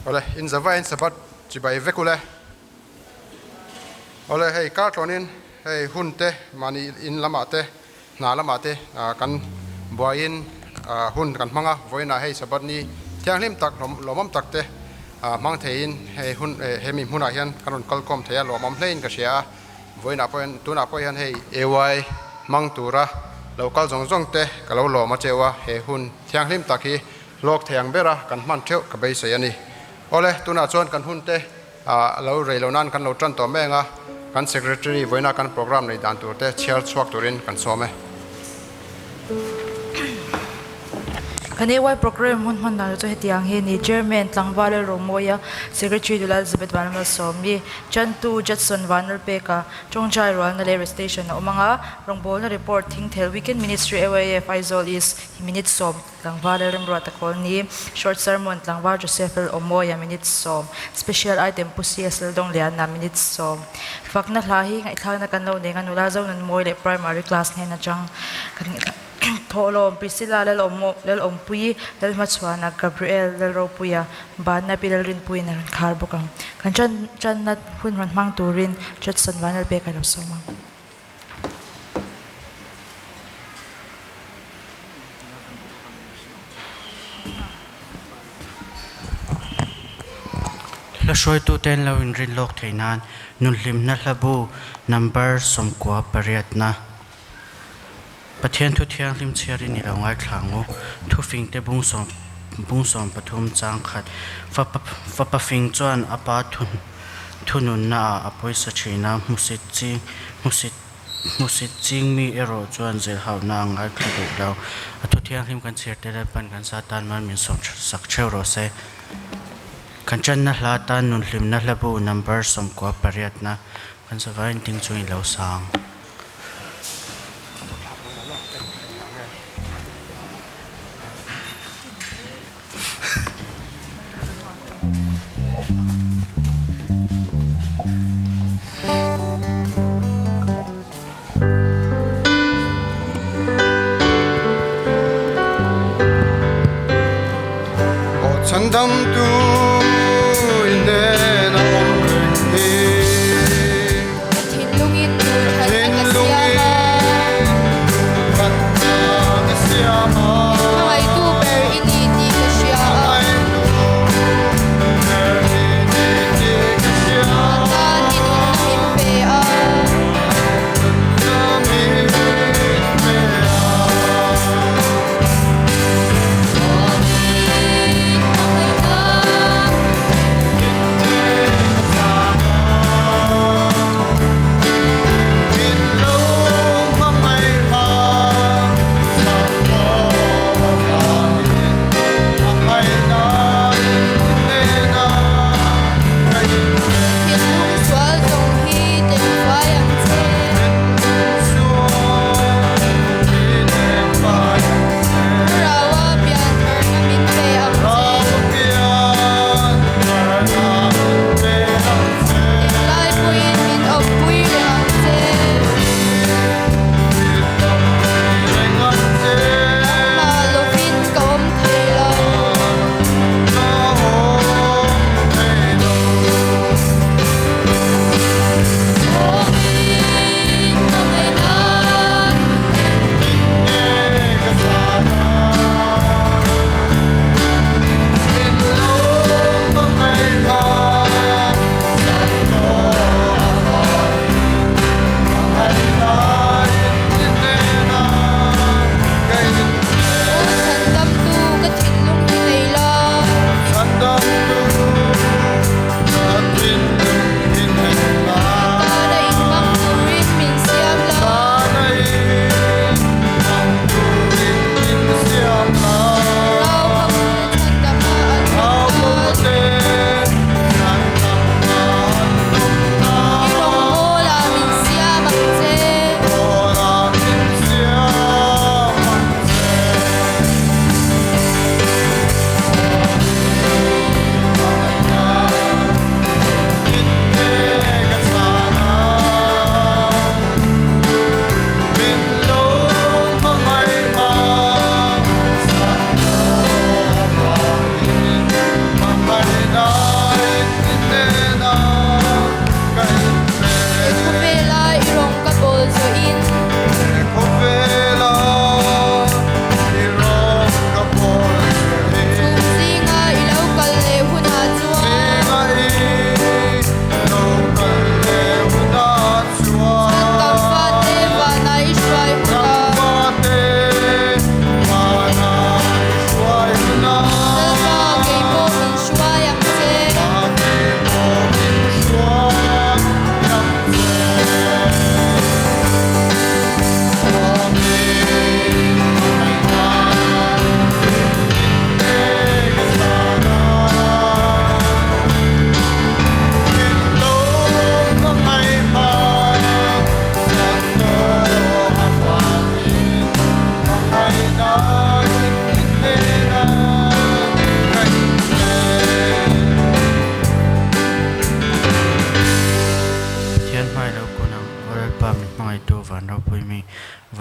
ole in zava in sabat chibai vekule ole hei kartonin hei hunte mani in lamate na lamate kan boin hun kan manga voina hei sabat ni thianglim tak lomam takte mang thein hei hun hemi huna hian kanon kalkom theya lomam hlein ka sia voina poin tuna poin hei ay mang tura local zongjong te kalo loma chewa he hun thianglim tak hi lok thiang bera kan man theu ka bei se ani ole tuna chon kan hun te lo reilonan kan lo tran to menga kan secretary voina kan program nei dan tur te chair chuak turin kan some Kanewai program hun na to hetiang he ni chairman tlangwale romoya secretary dula Elizabeth Vanmal Somi chantu Judson Vanal Peka chongchai ron na railway station na umanga rongbol na report thing tel weekend ministry AYF Aizol is minute som tlangwale remro takol ni short sermon tlangwal Joseph Omoya minute som special item pusias dong lian na minute som fakna lahi ngai thang na kan lo ne ngan ula zo nan moi le primary class ne na chang Tholo Priscilla lel ompui lel machwana Gabriel lel ropuya ban na pilal rin pui na kharbukang kan chan nat hun ran mang turin Judson Vanal pe ka soma la shoi tu ten lo in rin lok theinan nun lim na hlabu number somkwa pariatna pathian thu thiang lim chiari ni rongai thlangu thu fing te bung som pathum chang khat fa pa fing chuan apa thunun na apoi sa china musit ching mi ero chuan zel hau na ngai khadu daw athu thiang lim kan cher te pan kan sa tan man min som sak cheu ro se kan chan na hla tan nun lim na hlabu number som kwa pariat na kan sa vain ting chuin lo sang Sandam tu ine na omring he Tinlungin katta kasyama Mga ito per initi kasya Atan hinun himpea Amin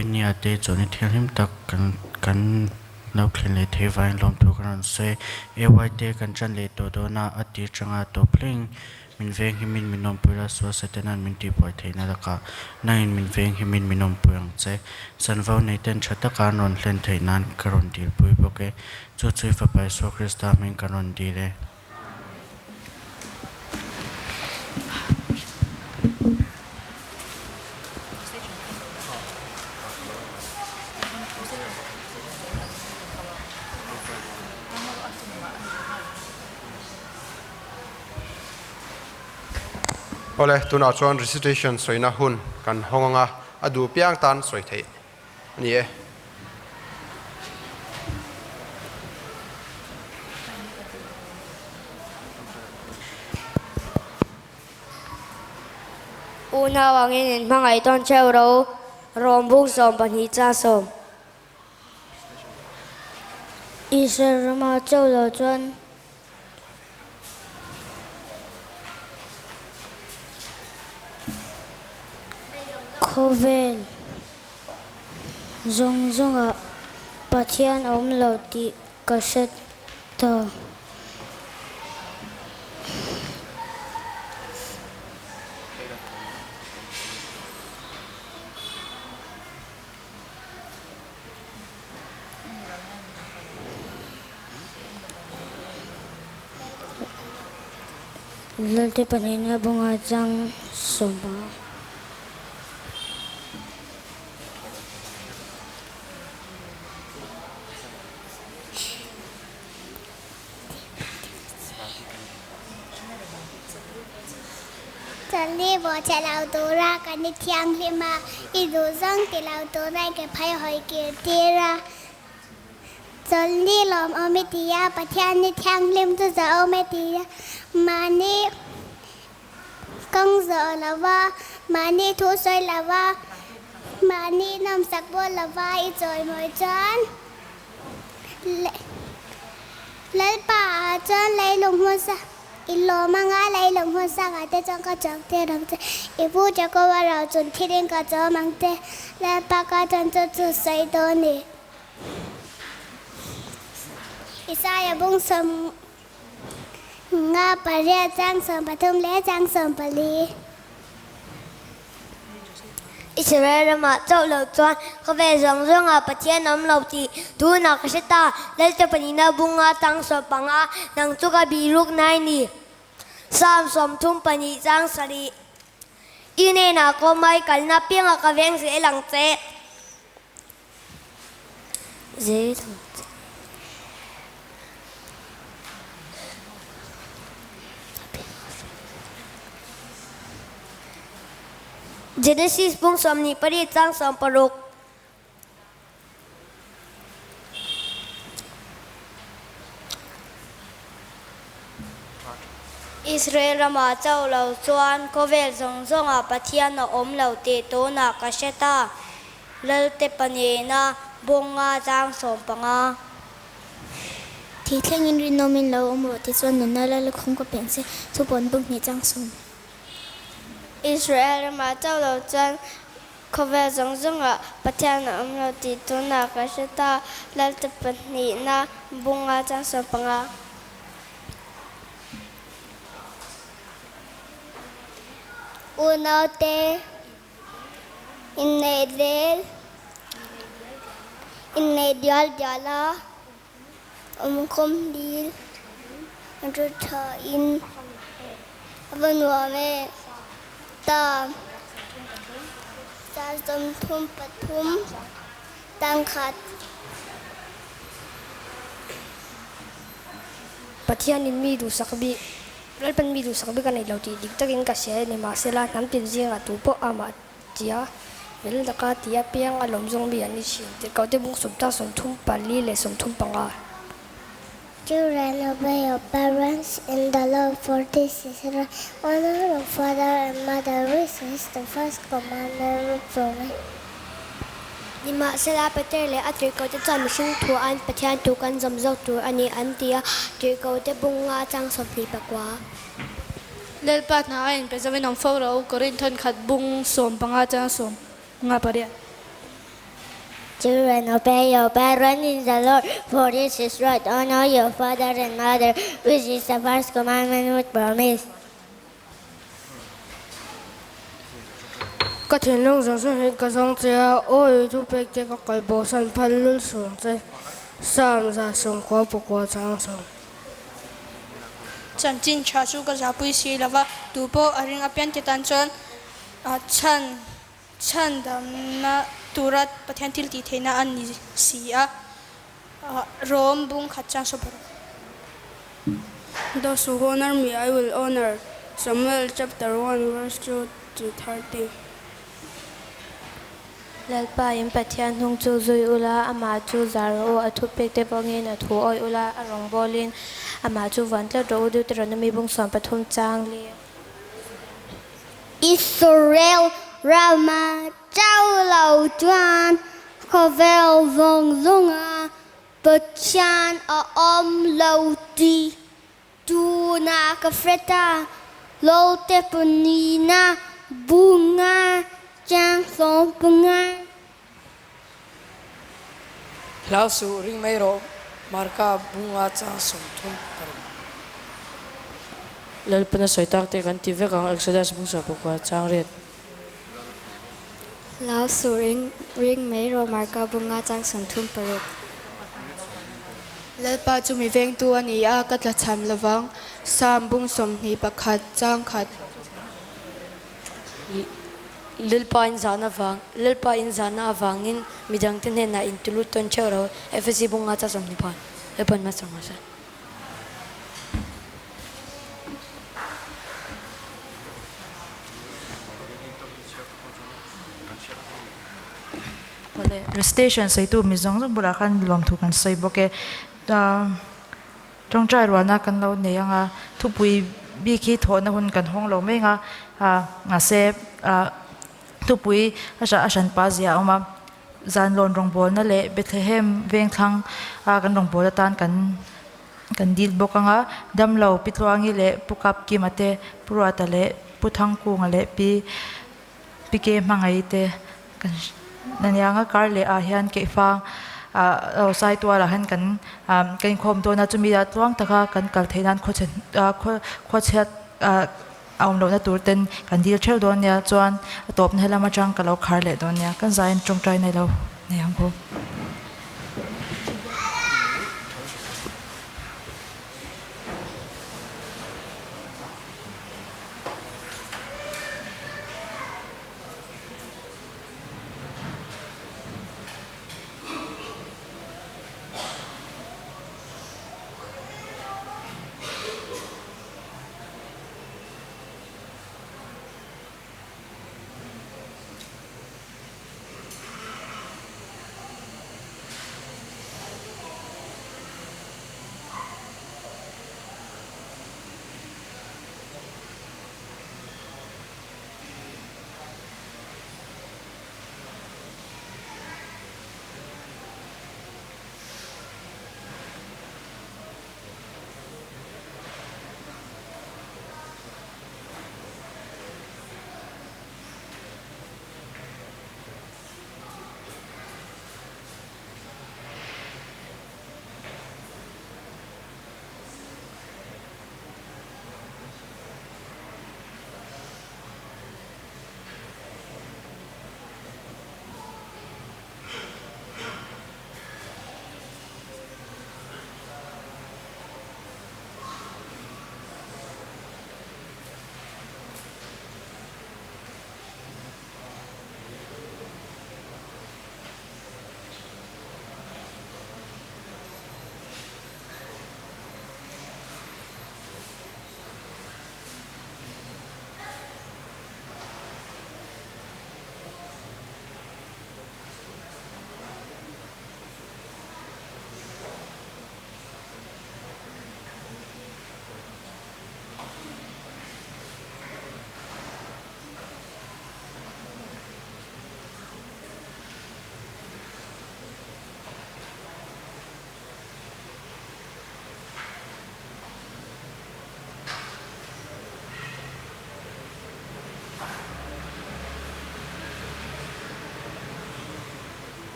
อยเนี่ยเตจนเทียนหิมตักกันเราเคลื่อนเลยเทวายลมทุกรันเซไว้เตกันจันเลยตัวโดนาอติจังอาตัวเพลงมินเวงหิมินมินอมปุระสวสเตนันมินตีปอยเทนัลกะนั่นมินเวงหิมินมินอมปุยังเซสันวาวในเต็นชัตการนนเล่นเทนันกรอนดีปุยโปเกจุดจุยฟ้าไปสวคริสตามินกรอนดีเลย โอเลตุนอาชวน recitation สวยนะหุ่นกันห้องงาอดูเปียงตันสวยเทนี่una wangin in mangai ton chero rombuk som pani cha som Israel châu lo chuan Khovel zong zong a pathian om lo ti kaset to Lalte panina bunga jang somba Chân đi bỏ chạy lao tố ra cả đi thiang khi mà ý đồ dân thì lao tố ra cái phải hỏi kia tê ra Chân đi làm ở mê tì ya bà thiang đi thiang liêm tôi giờ ở mê tì ya mà đi công giờ là va mà đi thu xoay là va mà đi nằm sạc bố là va ý rồi mời chân lấy bà chân lấy lùng hôn sa Ilo mga lay lung hon sa kate chang ka chang te ram te ibu cha ko wa rao chun thiring ka cha mang te la pa ka chan chu chu sai do ni Isaya bung sam nga paria chang sam pathum le chang sam pali Israel ma châu lo chuan ko ve zong zong a pathian om lo ti tu na ka seta lalte panina bunga tang so panga nang chu ka bi luk nai ni sam som thum pani jang sari ine na ko mai kal na pinga ka veng se lang che ze Genesis bung som ni pari chang som paruk Israel rama chau lo chuan ko vel zong zong a pathian na om lo te to na ka seta lalte pani na bunga chang som panga Thì thang in rin nomin lo om ro ti chuan na la la khong ko pen se chu pon bung ni chang sum Israel rama chau lo chuan ko vel zong zong a pathian na om lo te to na ka seta lalte pani na bunga chang som panga Uno te in Nedel in Nedial Jala Kom Dil Rutha in Vanwame Ta Sasam Thum Pathum Tangkhat Pathian in mi du sakbi lal pan mi du sakbi kan ai lo ti dik takin ka se ni ma se la nam tin zinga tu po ama tia bel da ka tia piang alom zong bi ani sin te ka te bung sum ta som thum pali le som thum panga Children, obey your parents in the Lord, for this is right. Honor your father and mother, which is the first commandment from me. ni ma se la pater le atri ko te cham sing thu an pathian tu kan zam zok tu ani an tia ti ko te bunga chang som pi pakwa Lel pat na ain pe zawin om fo ro korin thon khat bung som panga chang som nga paria Children, obey your parents in the Lord, for this is right. Honor your father and mother, which is the first commandment with promise. Các thiên long sáng xuất hiện các dòng chia ôi thu bê kê các cái bộ sản phân lưu xuống chế sam ra xuống qua bộ qua trang xuống chan chin cha chu ka zapui si lava tu po aring apian ke tan chon chan dam na turat pathian til ti theina an ni si a rom bung khat chang so par. Those who honor me I will honor. Samuel chapter 1 verse 2 to 30. lalpa in pathian hung chu zui ula ama chu zaro athu pek te bangin athu oi ula arong bolin ama chu vantla ro Deuteronomy bung som pathum chang li Israel Rama trao lầu chuan kho vel vong lunga Bachan lầu ti tu na ka freta lo te punina bunga chang song bunga lao su ring mai ro marka bunga cha som thum lalpana soitak te kan ti ve kang Exodus bung sa pokwa chang ret lao su ring mai ro marka bunga chang som thum paruk lalpa chu mi veng tu ani a ka tla cham lawang sam bung som ni pakhat chang khat lilpa in zana awangin midang tin na intulu ton chero FSC bunga cha som ni pan epan ma sang sa Station say tu mi zong zong bula kan lom thu kan say boke trong trai ruana kan lo ne anga thu pui bi ki tho na hun kan hong lo me nga nga se thu pui ashan pa zia oma zan lon rong bol na le Bethlehem veng thang kan rong bol tan kan dil bokanga dam lo pitwangi le pukap ki mate purata le puthang ku nga le pi ke mangai te kan nanyanga kar le a hian ke fa sai to la han kan khom to na chumi da twang taka kan kal theinan kho chet aum lo na turten kan dil theu don ya chuan top na helama chang kalo khar le don ya kan zain trong trai nei lo ne ang ko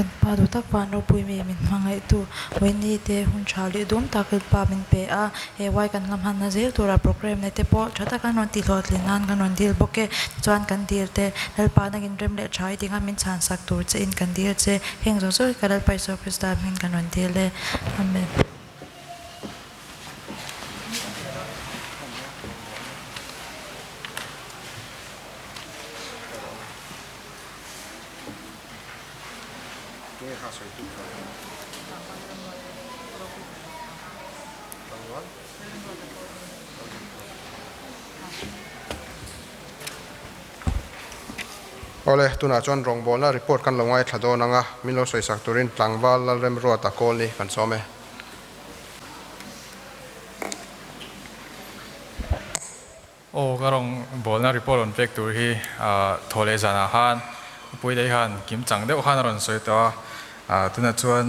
kan pa do tak pan ro pui me min mangai tu weni te hun chali dum takil pa min pe a e wai kan lam han na zel tura program ne te po thata kan non ti lot linan kan non dil boke chuan kan dir te dal pa na gin rem le chai tinga min chan sak tur che in kan dir che heng zo zo kadal pai so krista min kan non dil le amen ole tuna chuan rong bol na report kan longai thado nanga milo soi sak turin tlangwal la rem ro ta kol ni kan some o garong bol na report on pek tur hi thole jana han pui dei han kim chang deuh han ron soi to tuna chuan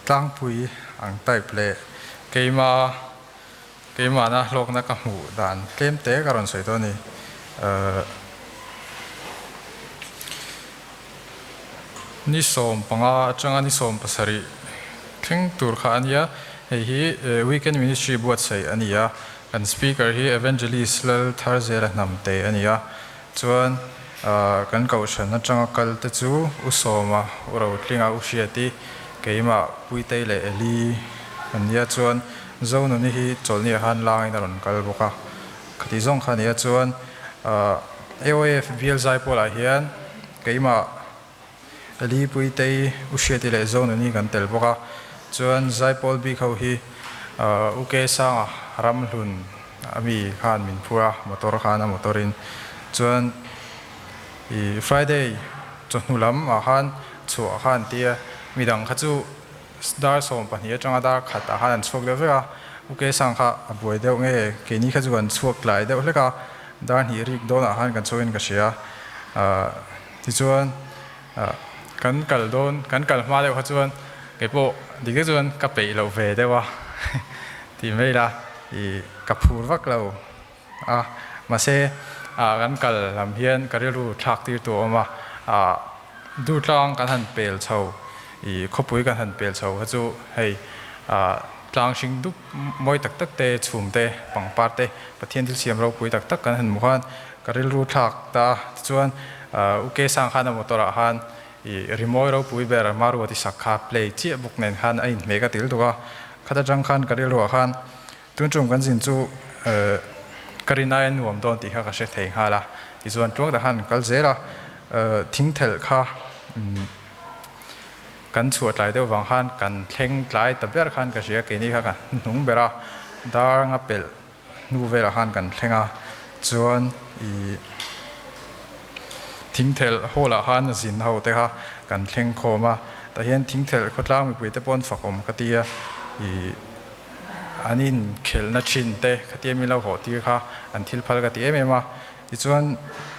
tlang pui ang type le keima na lok na ka mu dan kem te ka ron soi to ni ni som panga changa ni som pasari thing tur kha ania hi weekend ministry buat sai ania kan speaker hi evangelist lal tharzela namte ania chuan kan kaushan na changa kal te chu usoma uro tlinga ushiati keima puitei le eli ania chuan zonu ni hi cholni han lang in ron kal boka khati zong khania chuan AOF bial zai pola hian keima ali puitei ushiati le zonu ni kan tel boka chuan zai pol bi khau hi uke sanga ram hlun ami khan min phura motor khana motorin chuan Friday chonhulam a khan chu a khan tia midang khachu dar som pahnia changa dar khata han chok le veka uke sang kha aboi deuh nge ke ni kha chuan chuak lai deuh leka dar hi rik don a han kan choin ka sia ti chuan kan kal don kan kal ma deuh kha chuan ke po dik chuan ka pe lo ve dewa ti mai la i ka phur vak lo ma se kan kal lam hian karilu thak tir tu oma du tlang kan han pel chho i khopui kan han pel chho ha chu hei tlang sing dup moi tak tak te chhum te pangpar te pathian thil siam ro pui tak tak kan han mukhan karilu thak ta chuan uke sang khana motora han i rimoi ro pui ber maru ati sakha play chi buk nen khan ai mega til tuwa khata jang khan karilu khan tun chung kan jin chu karina en nuam don ti kha ka she thei hala ti chuan tuak da han kal zera thing thel kha kan chuat lai deuh wang khan kan thleng tlai taber khan ka sia ke ni kha kan hnung bera dar nga pel nu vera khan kan thlenga chuan i thing thel hola han zin ho te kha kan thleng khoma ta hian thing thel khotlang mi pui te pon fakom ka tia i anin khel na chin te khatia mi lo ho ti kha an thil phal ka ti emema ti chuan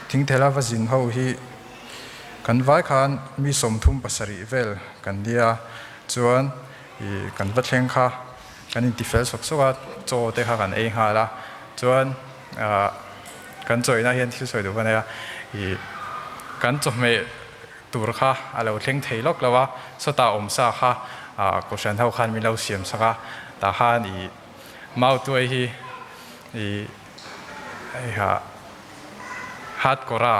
thing thela va zin ho hi kan vai khan mi som thum pasari vel kan dia chuan i kan va thleng kha kan in ti fel sok soka cho te kha kan ei ha la chuan kan choi na hian thil soi du ba ne i kan cho me tur kha alo thleng thei lok lawa sota om sa kha ko shan ho khan mi lo siam saka ta han i mau tuai hi i ha hat kora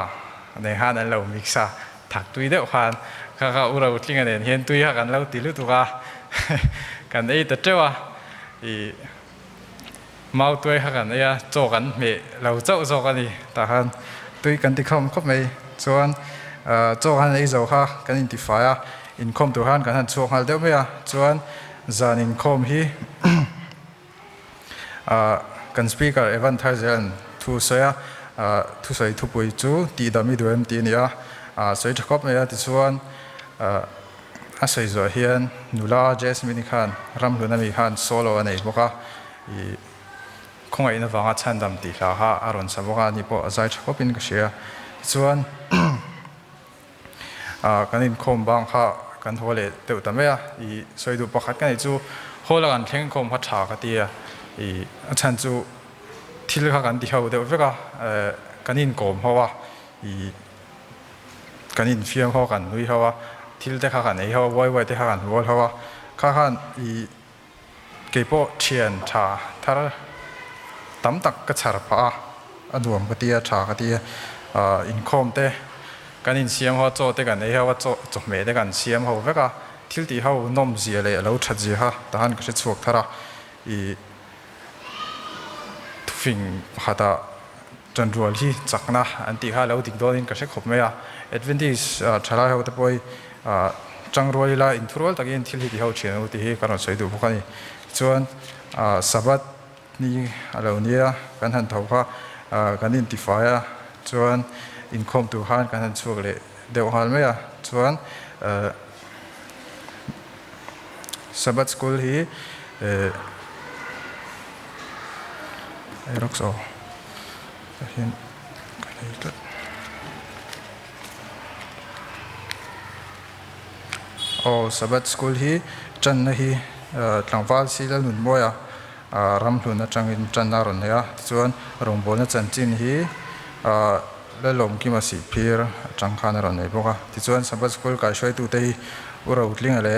ne han an lo mixa thak tui deuh khan kha ura utling an hian tui ha kan lo ti lu tu ka kan ei ta trewa i mau tuai ha kan ya cho kan me lo chau zo kan ni ta han tui kan ti khom khop mai chuan cho kan ei zo kha kan in ti fa ya in khom tu han kan han chuak hal deuh me ya chuan zan in khom hi kan speaker evan tharzan thu soya thu soi thu pui chu ti dami duem ti nia soi thakop me ya ti chuan a soi zo hian nula jasmine khan ram lunami khan solo anei boka i khongai na wanga chandam ti hla ha aron saboka ni po azai thakopin ka sia chuan kanin khom bang kha kan hole teu tamea i soidu pakhat kan chu hola kan thleng khom ha tha ka tia i achan chu thil kha kan ti ho deuh veka kanin kom hawa i kanin fiam ho kan nui hawa ทิลเตข้ากันเขาไว้เตข้ากันวอลเขาว่าข้ากันเก็บเชียนชาถ้าตั้มตักก็ชาร์ปอดวมก็ตีชาก็ตีอินคอมเตกันอินเสียมเขาโจเตกันเขาว่าโจเมเตกันเสียมเขาเวกทิลที่เขานมเสียเลยเราชัดเจนฮะแต่ฮันก็จะสวกทาระทุกสิ่งฮัตจนรัวที่จักนะอันที่เขาเราติดโดนก็เช็คขบไม่อะเอ็ดวินที่ชาลาเขาจะไปจังรัวละอินทรัวตะกี้ทิลที่เขาเชียนที่การรถไฟดูพวกนี้ส่วนสับนี่เราเนี่ยกันหันเท่าว่ากันอินทิฟายส่วนอินคอมตัวหันกันหันช่วยเลยเดี๋ยวหันไม่อะส่วนสับสกุลที่รักษาเห็นกันอีกโอ้สับสกุลที่จันนะที่หลังฟ้าสีเหลืองมัวรำหลุนจังอินจันนารอนเนี่ยส่วนรงบอลจันจินที่เล่นลมกิมาสีพีร์จังขานารอนเนี่ยพวกที่ส่วนสับสกุลการช่วยตัวที่อุระอุดลิงอะไร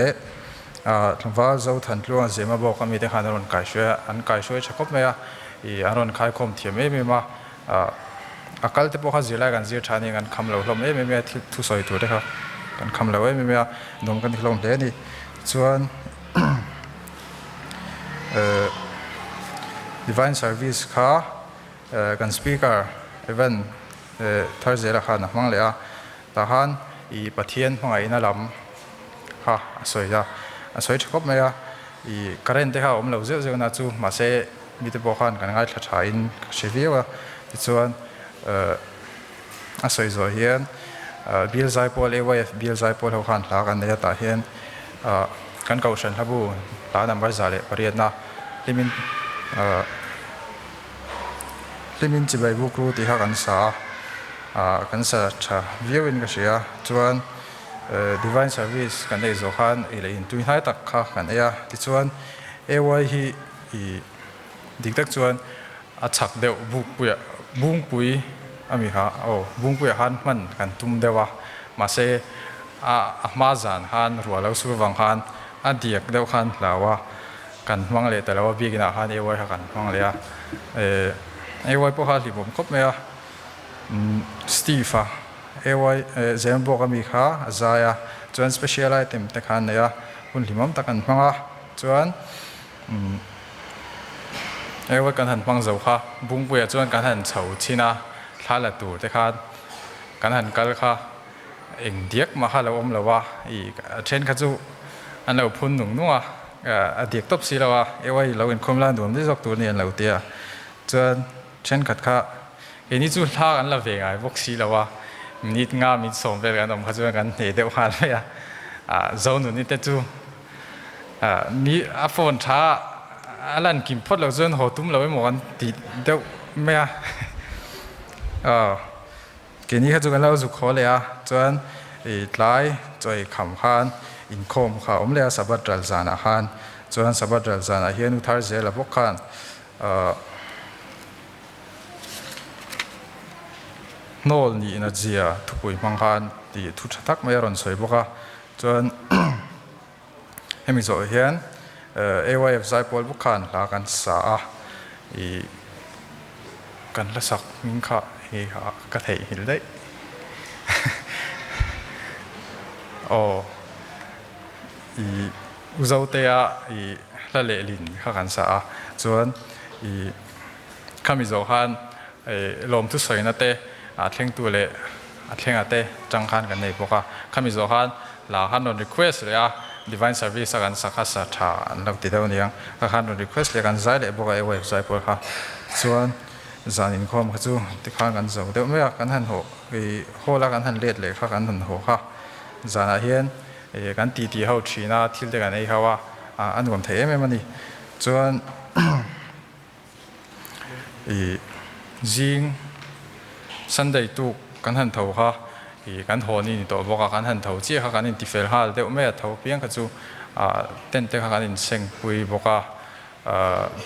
หลังฟ้าเจ้าทันตัวเสียมาบอกว่ามีแต่ขานารอนการช่วยอันการช่วยชักบเนี่ยอารอนขายคอมเทียมไม่มาอากาศที่พวกเขาจีไรกันจีชานี่กันคำเหล่าลมไม่ทุสอยตัวได้ครับกันคำเหล่าไม่นมกันที่ลมเดนี่ส่วนDivine Service ค่ะกัน Speaker Event ทาร์เซล่ะค่ะนะมั่งเลยแต่ฮันปะเทียนมั่งไอ้น่าล้ำค่ะสวยจ้ะสวยชอบไหมการเล่นที่เขาเราเจ้าน่าจูมาเซ่มีแต่บอกกันง่ายชัดชัยเชฟวี่ว่าที่ส่วนสวยเฮียนบิลไซพอลบิลไซพอลเขาขันหลักกันเนี่ยแต่เฮียนกันเก่าฉันทับูหลานนำไปจ่ายเลยปริยัตินะลิมินจีบบุกรูที่เขากันสาชาวิวินก็เสียจวน Divine Service กันได้จขันเลยอินทุยให้ตักข้ากันที่จวนที่ดิกตักจวนชักเดียวบุ้งปุยมีฮะบุ้งปุยฮันมันกันทุ่มเดียวมาเซมาจานฮันรัวแล้วสุวังฮันเดียกเดียวฮันแล้วกันมั่งเลยแต่แล้วบีกินอาหารกันมั่งเลยพวกเขาที่ผมคบไหมสตีฟเจมบอกมีข้าใจจวนสเปเชียลไอเทมแต่ขันเนี่ยคุณที่มั่งตะกันมั่งจวนกันหันมั่งเจ้าข้าบุ้งปุยจวนกันหันเฉาชินะท่าละตัวแต่ขันกันหันกัลข้าเอ็งเดียกมาข้าเราแล้วว่าเช่นข้าจูอันเราพุ่นหนุ่งนัวเด็กตบสีเราเราเป็นคนละดวงที่จอกตัวเนี่ยเราเตี้ยจนเช่นขัดข้านี่จู่ท่ากันละเวงพวกสีเรามีงามีสมเป็นกันตรงข้าจูกันเดี๋ยวหันไปเจ้าหนุ่มนี่แต่จู่มีโฟนช้าอะไรกินพอดเราจนหัวตุ้มเราไม่หมดกันติดเดี๋ยวไม่นี่ข้าจูกันเราสุขเลยจนไล่จอยขำขันอินคอมค่ะเลยสับดัลจานอาหารส่วนสับดัลจานอาหารนุทาร์เซลพวกขันโนลนี่นะเจียทุกปุยมังคันที่ทุกทักไม่รอนสวยพวกส่วนให้มีโซเฮียนไซพอลพวกขันลากันสากันละสักมิงค่ะกระเทยหินได้อุจจาเตียละเลลินข้ากันสาส่วนข้ามีโจฮันลมทุสอยนั่นเตะเท่งตัวเละเท่งเตะจังขันกันในพวกข้ามีโจฮันลาฮันโดนรีเควสเลยDivine Service กันสักสักชานักติดตามนี้ข้าฮันโดนรีเควสเลยกันใจเลยพวกเว็บไซต์พวกส่วนจานอินคอมข้าจูที่ข้ากันโจเดี๋ยวไม่อยากกันหันหัวหัวละกันหันเลียดเลยข้ากันหันหัวค่ะจานอาเฮียนกันตีเขาชีน่าทิลเดกันไอ้เขาว่าอันก่อนเทไม่มันนี่ส่วนจิงสันเดย์ตุกกันหันเท้าค่ะกันหัวนี่ตัวบอกกันหันเท้าเจ้าค่ะกันอินทิเฟลฮาเดี๋ยวไม่เท้าเพียงก็จู่เต้นเต้ค่ะกันอินเซงปุยบอก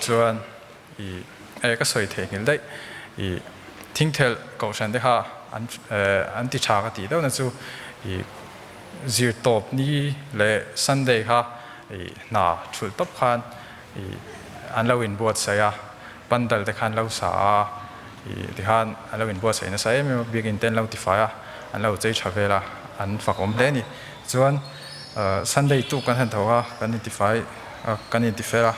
ส่วนก็สวยเทงิลได้ทิ้งเทลเก่าฉันได้ค่ะอันที่ชากตีเดี๋ยวนั่นจู่ zir top ni le Sunday ha na thul top khan an lo in buat saya pandal te khan lo sa ti khan an lo in buat sai na sai me begin ten lo ti fa an lo chei chavela an fakom le ni chuan Sunday tu kan han thawa kan ti fai kan ti fera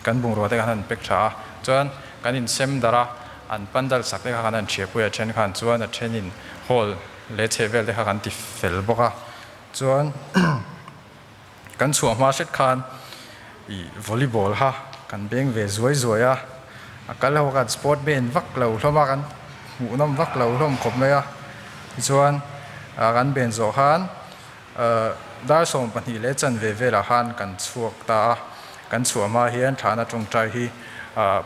kan bung ro te kan pek tha chuan kan in sem dara an pandal sak te khan an chia puya chen khan chuan a thenin hall le chevel te khan ti fel boka chuan kan chuang ma set khan volleyball ha kan beng ve zoi zoya akal ho kan sport ben vak lo hloma kan munam vak lo hlom khop me a chuan kan ben zo khan dar som pani le chan ve ve la han kan chuak ta kan chuama hian thana tong trai hi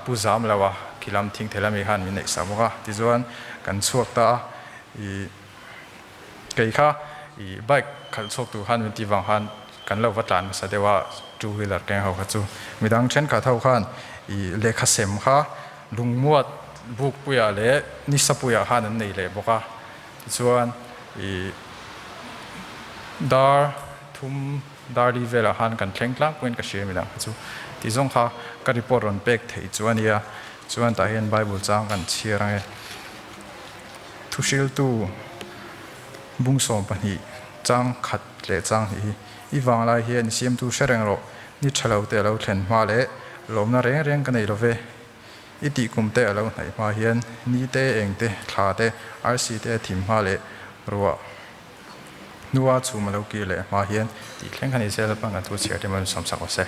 puzam lawa kilam thing thelami han min nei samoga ti chuan kan chuak ta kei kha bike khal chok tu han min ti wang han kan lo watlan sa dewa two wheeler keng ho khachu midang chen kha thau khan lekha sem kha lungmuat buk puya le nisapuya han an nei le boka chuan dar thum dar li vela han kan thlengtlang point ka she midang khachu ti zong kha ka report on pek thei chuan ya chuan ta hian bible chang kan chiarang e thushil tu bungsom pani chang khat le chang hi iwang lai hian siam tu sereng ro ni thalo te lo thlen ma le lomna reng reng ka nei lo ve iti kum te alo nai ma hian ni te eng te thla te rc te thim ma le ruwa nuwa chu ma lo ki le ma hian ti thleng khani sel pang a tu chiar te man som sak ose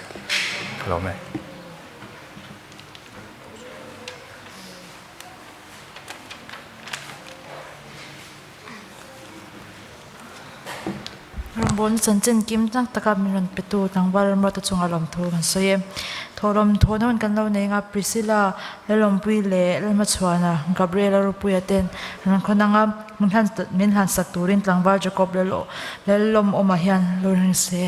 lo me bon chan chen kim tang taka miron petu tang wal mo ta chunga lom thu kan so ye thorom thonon kan lo nei nga Priscilla lelom pui le lema chhuana Gabriela ru pui aten ran khonanga min han sak turin tlangwa Jacob lelom oma hian lo ring se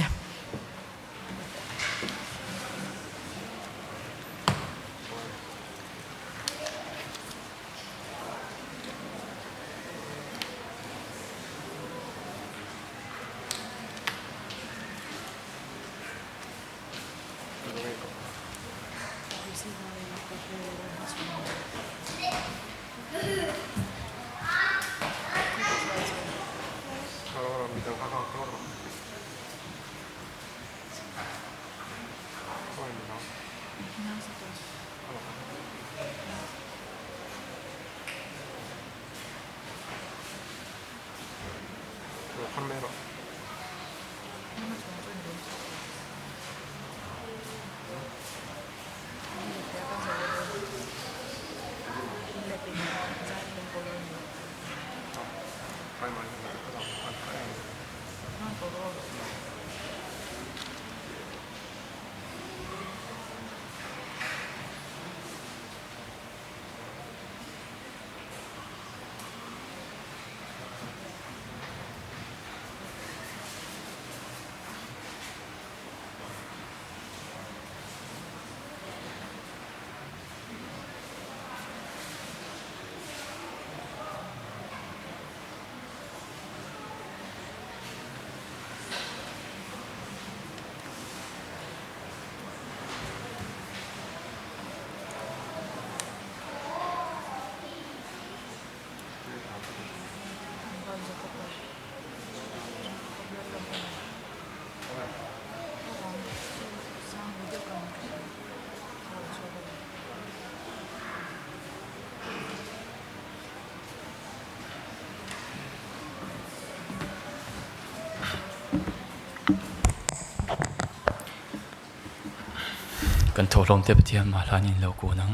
kan tholom te patian ma hlanin lo ko nang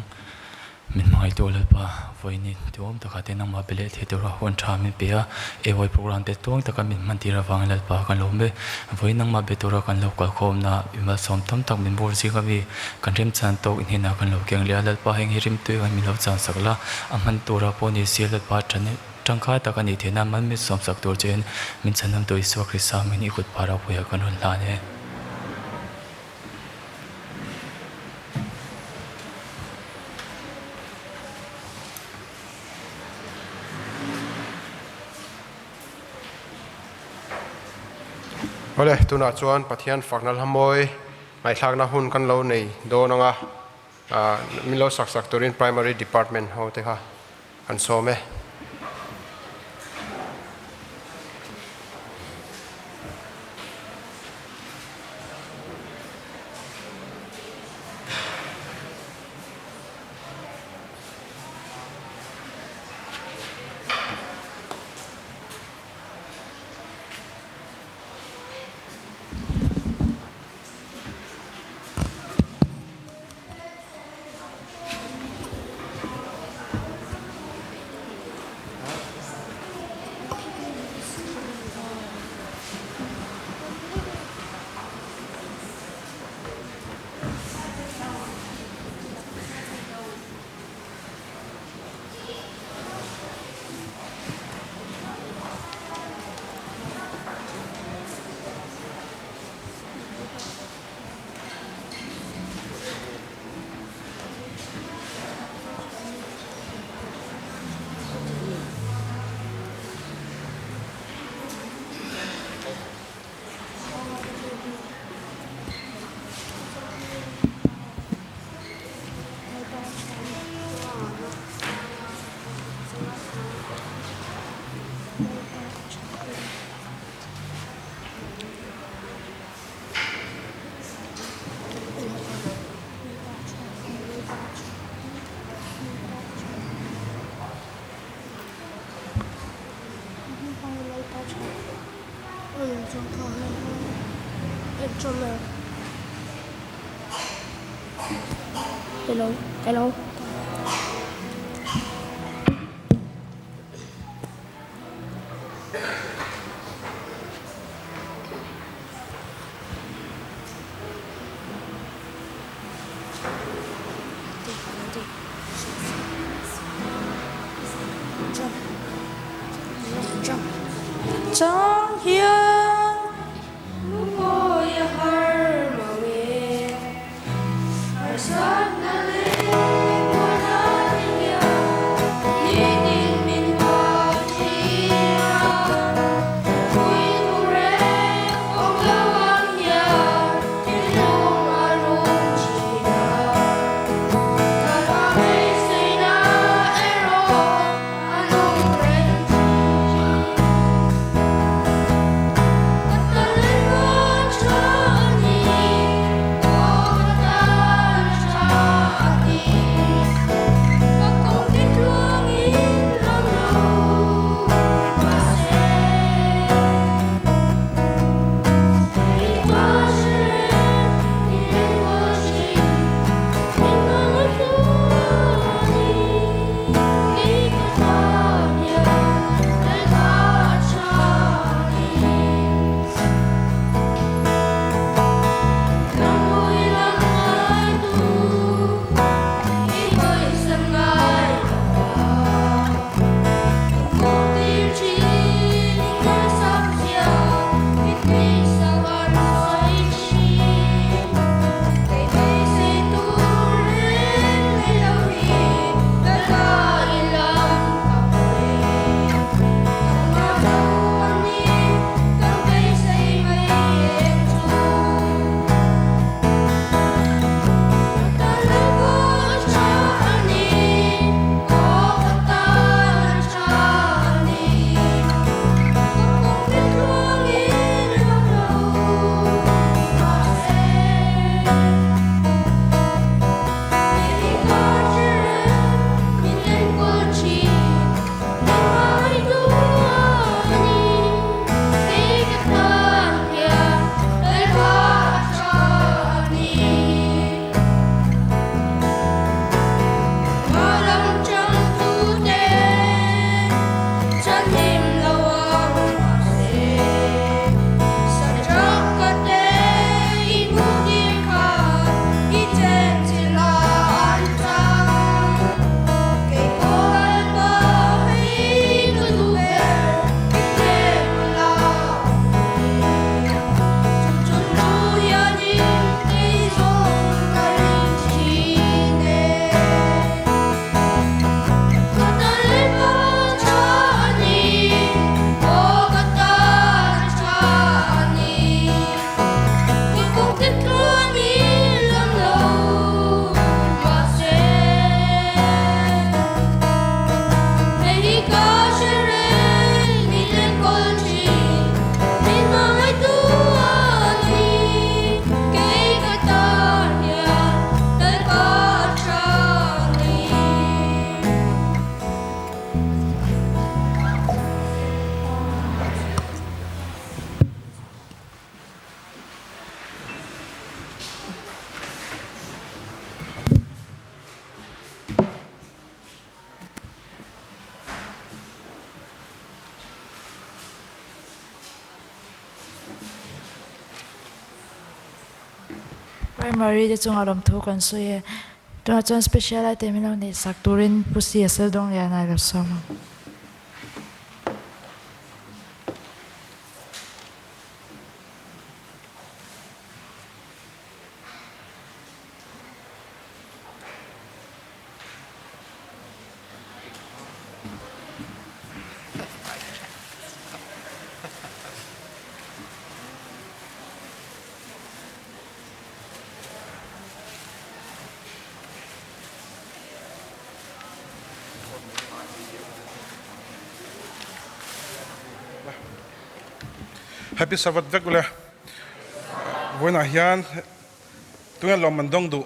min mai to le pa voini tom ta kha te nang ma bele the to ra hon tha min pe a e voi program te tong ta ka min man ti ra wang le pa kan lo me voi nang ma be to ra kan lo kal khom na ima som tam tak min bor si ka vi kan rem chan to in na kan lo keng le le pa heng hirim tu kan min lo chan sakla aman to ra po ni si le pa thane tangkha ta kan ni the na man mi som sak to chen min chanam to iswa krisa min i khut para puya kan hon la ne Ole tuna chuan pathian faknal hamoi ngai thlakna hun kan lo nei do nanga milo sak turin primary department ho te kha kan some Hello, hello. Trong hiên ngồi har mà về phải sát na lên qua na nhia đi đi mình qua chi ra vui nure không lâu anh ya đi đâu mà luôn chi ra ta đã thấy say na ero anh không quen chi Mary de chung alam thu kan so ye to chuan special item lo ni sak turin pusi asel dong ya na lo som Happy Sabbath vekule voina hian tunga lo mandong du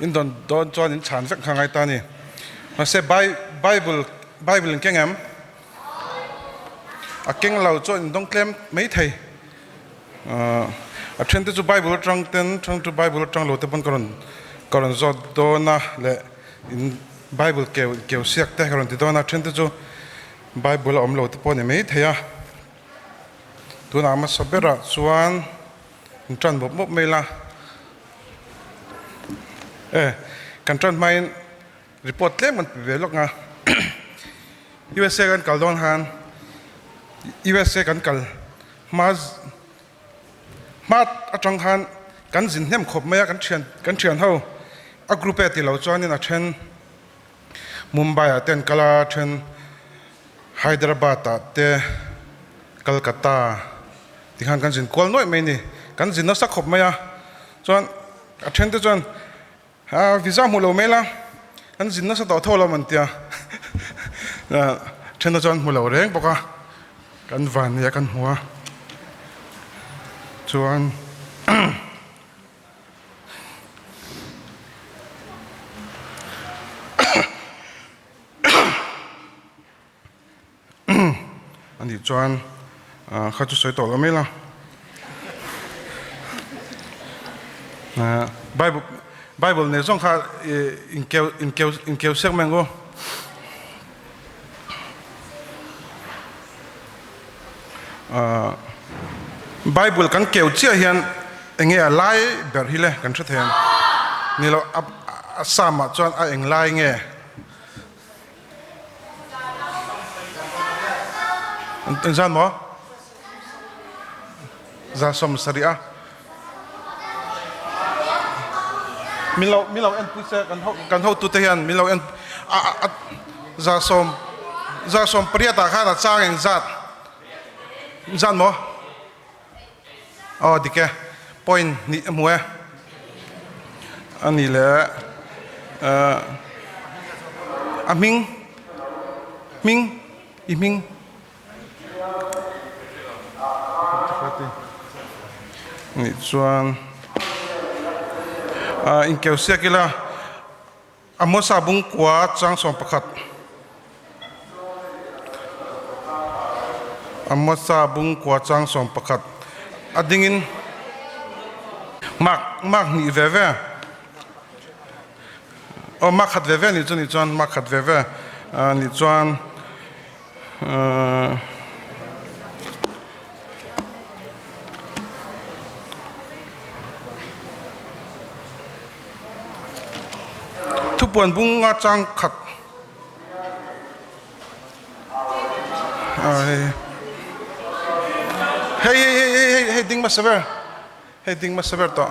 in don chuan in chan vek khangai ta ni ma se bible kengam a keng lo chuan in dong klem mei thei a then tu bible trang tu bible trang lo te pon koron zot do na le in bible keu siak te koron ti do na then tu Bible om lo te pon mei theya tu na ma sabera chuan tran bob mela kan tran main report le man ve lok nga USA kan kal don han USA kan kal mat atang han kan jin hem khop maya kan thian ho a group e ti lo chuan in a then Mumbai aten kala then Hyderabad te Kolkata tikhan kan jin kol noi mai ni kan jin na sak khop maya chuan a then te chuan visa mu lo mela kan jin na sa to tholo man tia then te chuan mu lo reng boka kan van ya kan huwa chuan ani chuan khatu soi to mai la Bible ne zong kha in keu sek mengo Bible kan keu chia hian enge a lai ber hi le kan thathen ni lo asama chuan a eng lai nge anh Gian mo ra som saria milau en puse kan ho tu te hian milau en ra som priata khana chang eng zat Gian mo dike point ni mue ani le ming ni chuan in keu sia kila amosa bung kwa chang som pakhat amosa bung kwa chang som pakhat adingin mak ni veve mak khat veve ni chuan mak khat veve ni chuan puan bunga chang khat hey ding masaver to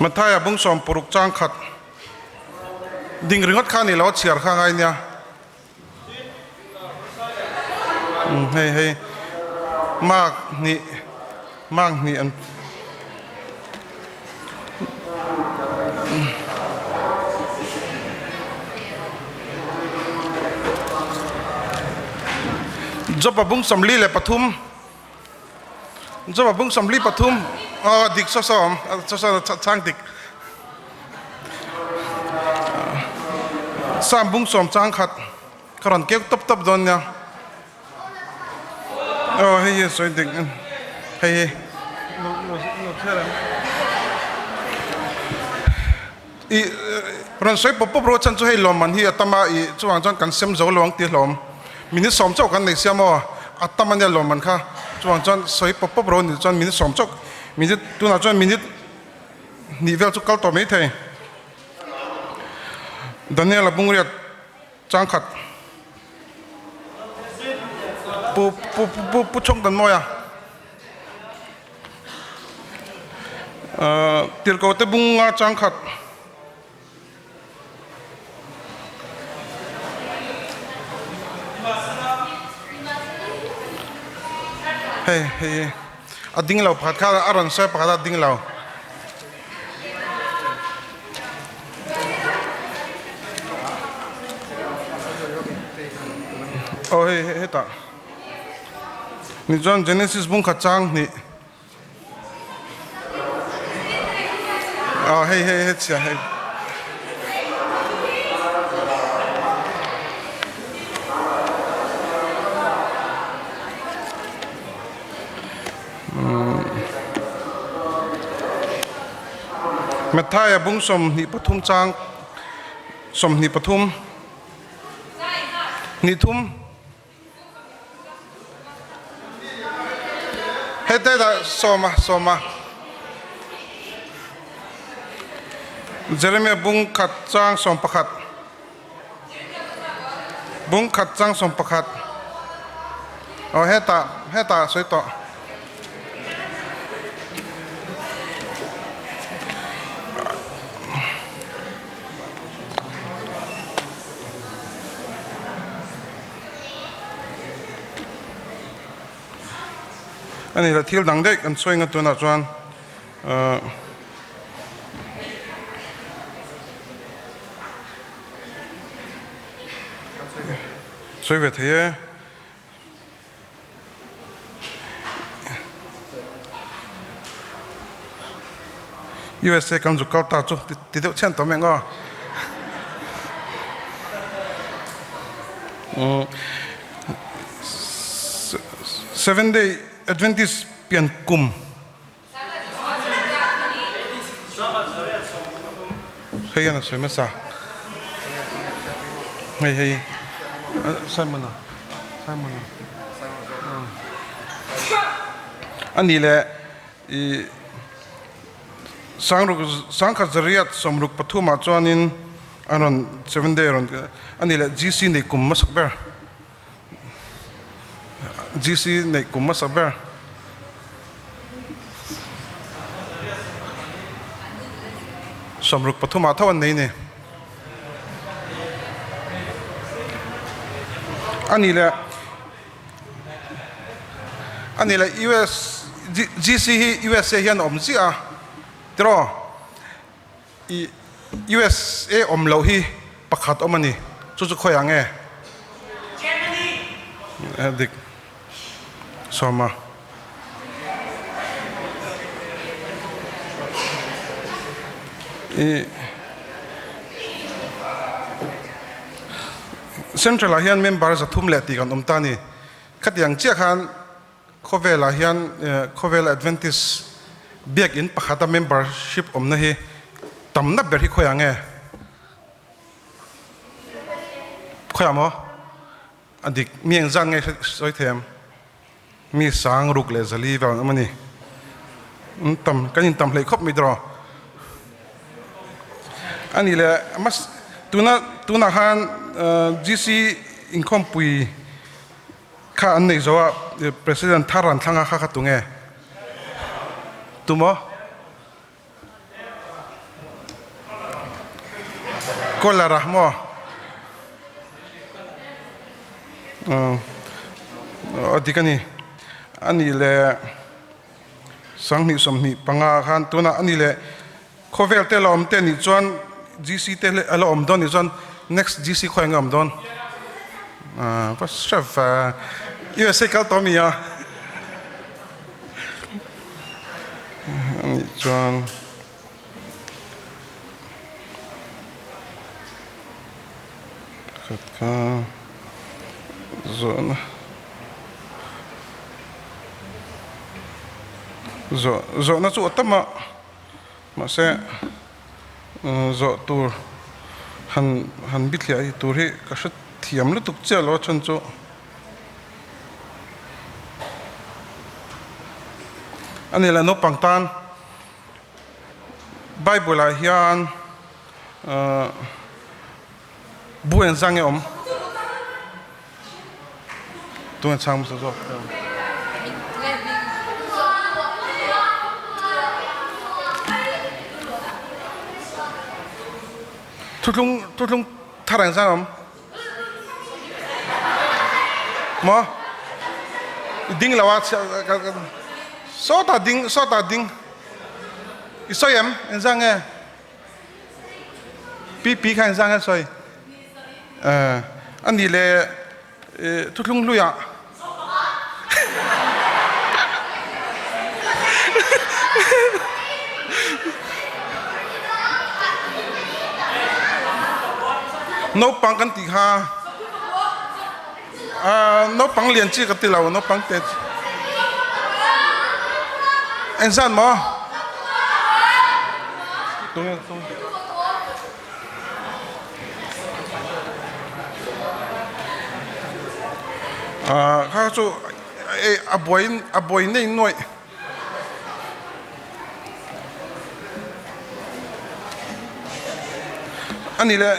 mathaya bung som puruk chang khat ding ringot khani lo chiar kha ngai nya hey mak ni an Job abung samli le pathum dik so chang dik sam bung som chang khat karon ke top don nya hey so dik hey i ran soi pop ro chan chu hey lom man hi atama i chuang chan kan sem zo lawng ti hlom minute som chau kan nei siamo atamanya lom man kha chuan chuan soi pop pop ro ni chuan minute som chok minute tuna chuan minute ni vel chu kal to mai thei Daniel abungriat chang khat pu chong dan moya tilko te bunga chang khat hey ading lau phat kha aron sai pakha ding lau oh hey ta ni John Genesis bung kha chang ni oh hey chia hey Mathaya bung som ni pathum chang som ni pathum ni thum hete da soma Jeremy bung khat chang som pakhat bung khat chang som pakhat oh heta soi to anh là thiếu đắng đấy, anh xoay ngắt tuần nào chuan, xoay về thế, USA cầm chụp cao ta chụp, tí đậu chen tóm mẹ ngò, 7-day Adventist pian kum. Hey, ana soy mesa. Hey. Simon. Ani le sang khazariat somruk pathuma chuanin anon 7-day aron ani le GC nei kum masakber. GC nei kumma saber somruk pathuma thawan nei ne anila US GC hi USA hian omzi a tro i USA omlo hi pakhat omani chu khoyange dik Soma Central Ahian member za thum le ti kan umtani khatiang che khan Khovel Ahian Khovel Adventist biak in pakhata membership omna hi tamna ber hi khoyange khoyamo adik mieng zang nge soi them mi sang ruk le zali vào amani tam kanin tam le khop mi dro ani le mas tuna han GC income pui kha an nei zo president tharan thanga kha tunge tumo kola rahmo adikani ani le sangni somni panga khan tuna ani le khovel te lom te ni chuan GC te le alo om don ni chuan next GC khoing om don pas chef USA kal tomia ani chuan khatka zona zo na chu atama ma se zo tur han bitlia I tur hi ka shat thiam lu tuk che lo chan chu อันนี้แหละนปังตันไบเบิลเฮียนบุญสังเกตตัวช่างมุสลิมทุกลุงท่าแรงสังมอดิ้งละว่าโซตาดิ้งอีสอยเอ็นสังเกปีข้างสังเกสอยอันนี้เลยทุกลุงลุยอ่ะนกปังกันตีฮานกปังเลียนจีกันตีเรานกปังเตะเอ็นซันมั้งตรงนี้ข้าจู่อบวยนี่หน่อยอันนี้แหละ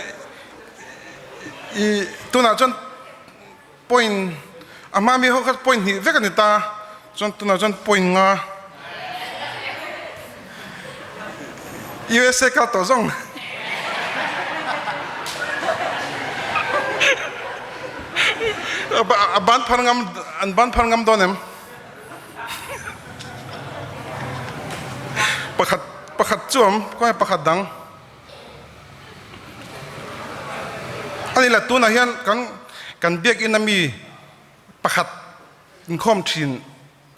ตัวน่ะจน point อามามีเขาก็ point นี่เวกันนี่ตาจนตัวน่ะจน point งา USA ก็ต่อส่งบ้านพันงามโดนเอ็มประคัดจวมก็ให้ประคัดดังอันนี้แหละตัวน่ะเห็นกันเบียกอินนามีประคัดอินคอมชิน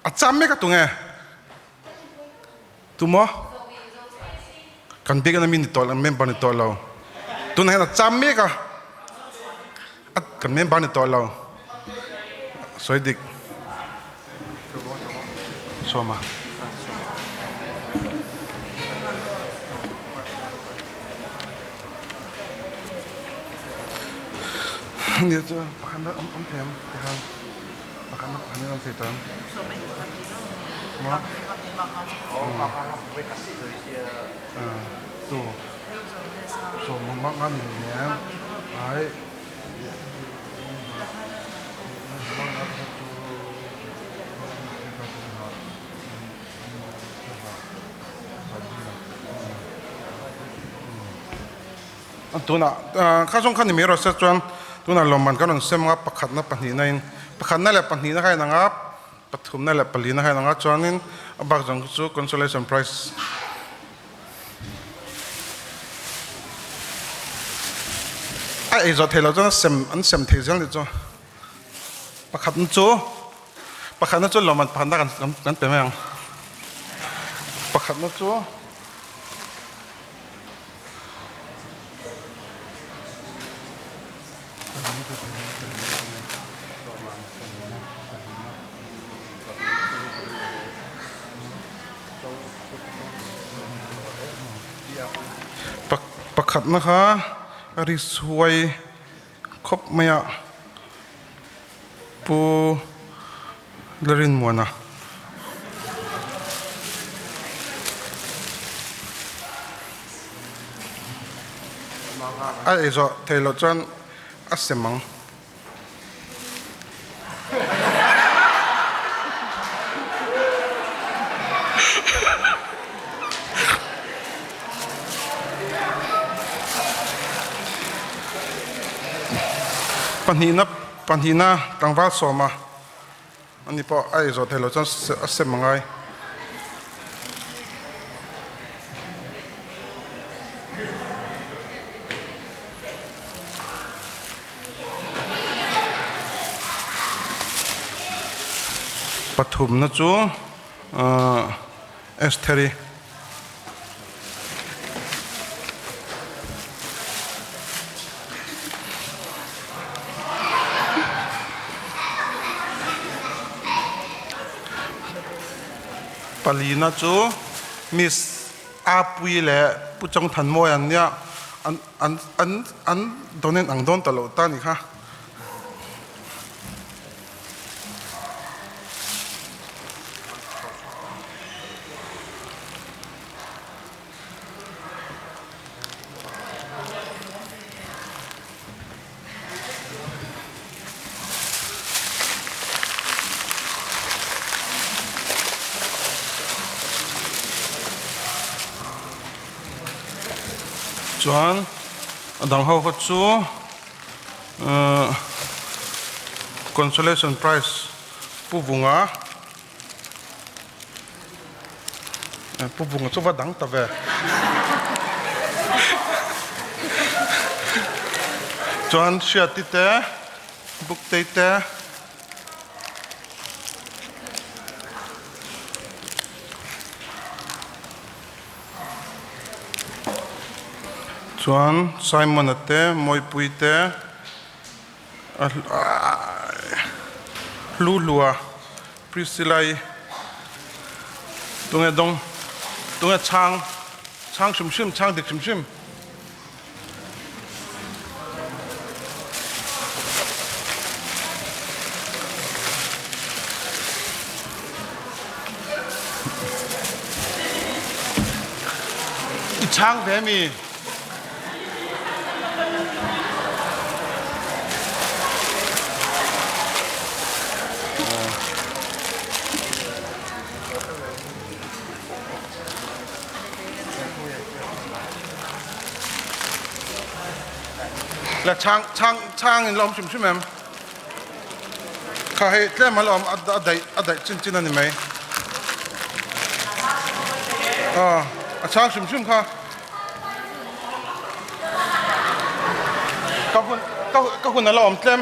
อาจารย์ไม่ก็ตัวไงตัวมั้งกันเบียกอินนามีนี่ตัวเราเมมเบอร์นี่ตัวเราตัวนั้นอาจารย์ไม่ก็กันเมมเบอร์นี่ตัวเราสวยดิสวยมานี่จะประกันแล้วแถมประกันแล้วเสร็จแล้วมาตัวมันเนี่ยไอ้ตัวน่ะข้าส่งขันนี่มีรถเสร็จจวนตัวน่ะลมมันก็ต้องเสมกับประคัดนับปัญหาในประคัดนั่นแหละปัญหาในใครนะครับปฐมนั่นแหละปัญหาในใครนะครับจวนนี้บักจังกุศล consolation prize ไอ้จอดเทเราจะเสมอันเสมเทเสียงเลยจ้ะประคัดนั่นจ้ะลมมันพันได้กันเป็นไหมยังประคัดนั่นจ้ะประคัดนะคะอริสวยครบไหมอ่ะปูลรินมัวนะไอ้จอเทโลจันอัศมังปัญหาต่างว่าสมาอันนี้พอไอ้จอดเทเราจะเสร็จมั้งไงปฐมนะจูเอสเทรีปลีน่าจูมิสอาปุยเล่ผู้จงทันมวยอันเนี้ยอันโดนอังโดนตลอดตานี่ค่ะ chuan adang ho kho chu consolation prize puvunga chu va dang ta ve chuan shiati te book te chuan Simon ate moi pui te lulua Priscilla tunge dong tunge chang shim chang dik shim i chang ve miและช่างลมชุ่มแม่ข้าให้เล่มาลมอะไรจินนั่นนี่ไหมช่างชุ่มค่ะก็คุณนั่นลมเล่ม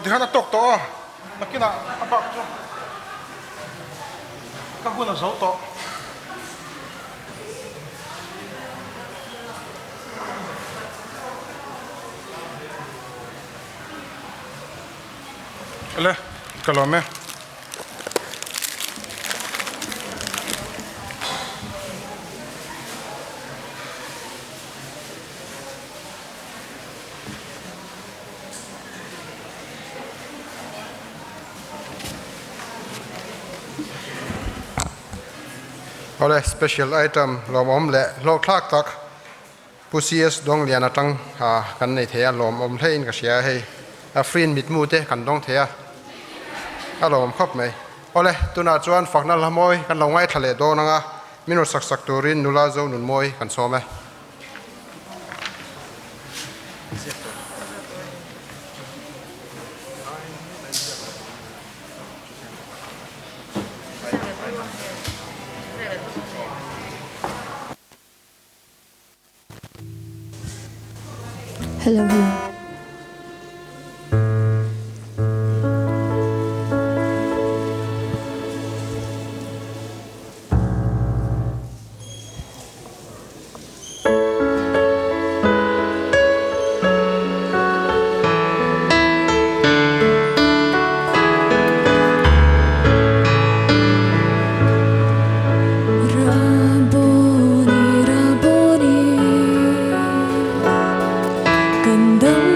ที่ฮันตกต่อนักกินอ่ะปักจ้ะก็คุณอ่ะเสาต่อเลยก็ลองไหมเอาเลย special item ลมอมเละโลคลากตักผู้เสียสดงเลียนตั้งกันในเทียลมอมเล่นกับเสียให้ฟรีนมิดมูเตกันดงเทียลมครบไหมเอาเลยตัวน่าจวนฝักนั่นละมอยกันลงไว้ทะเลโดนังมินุสักตัวรินนุลาโจนุนมอยกันโซไหมHello. Raboni, Raboni, gandang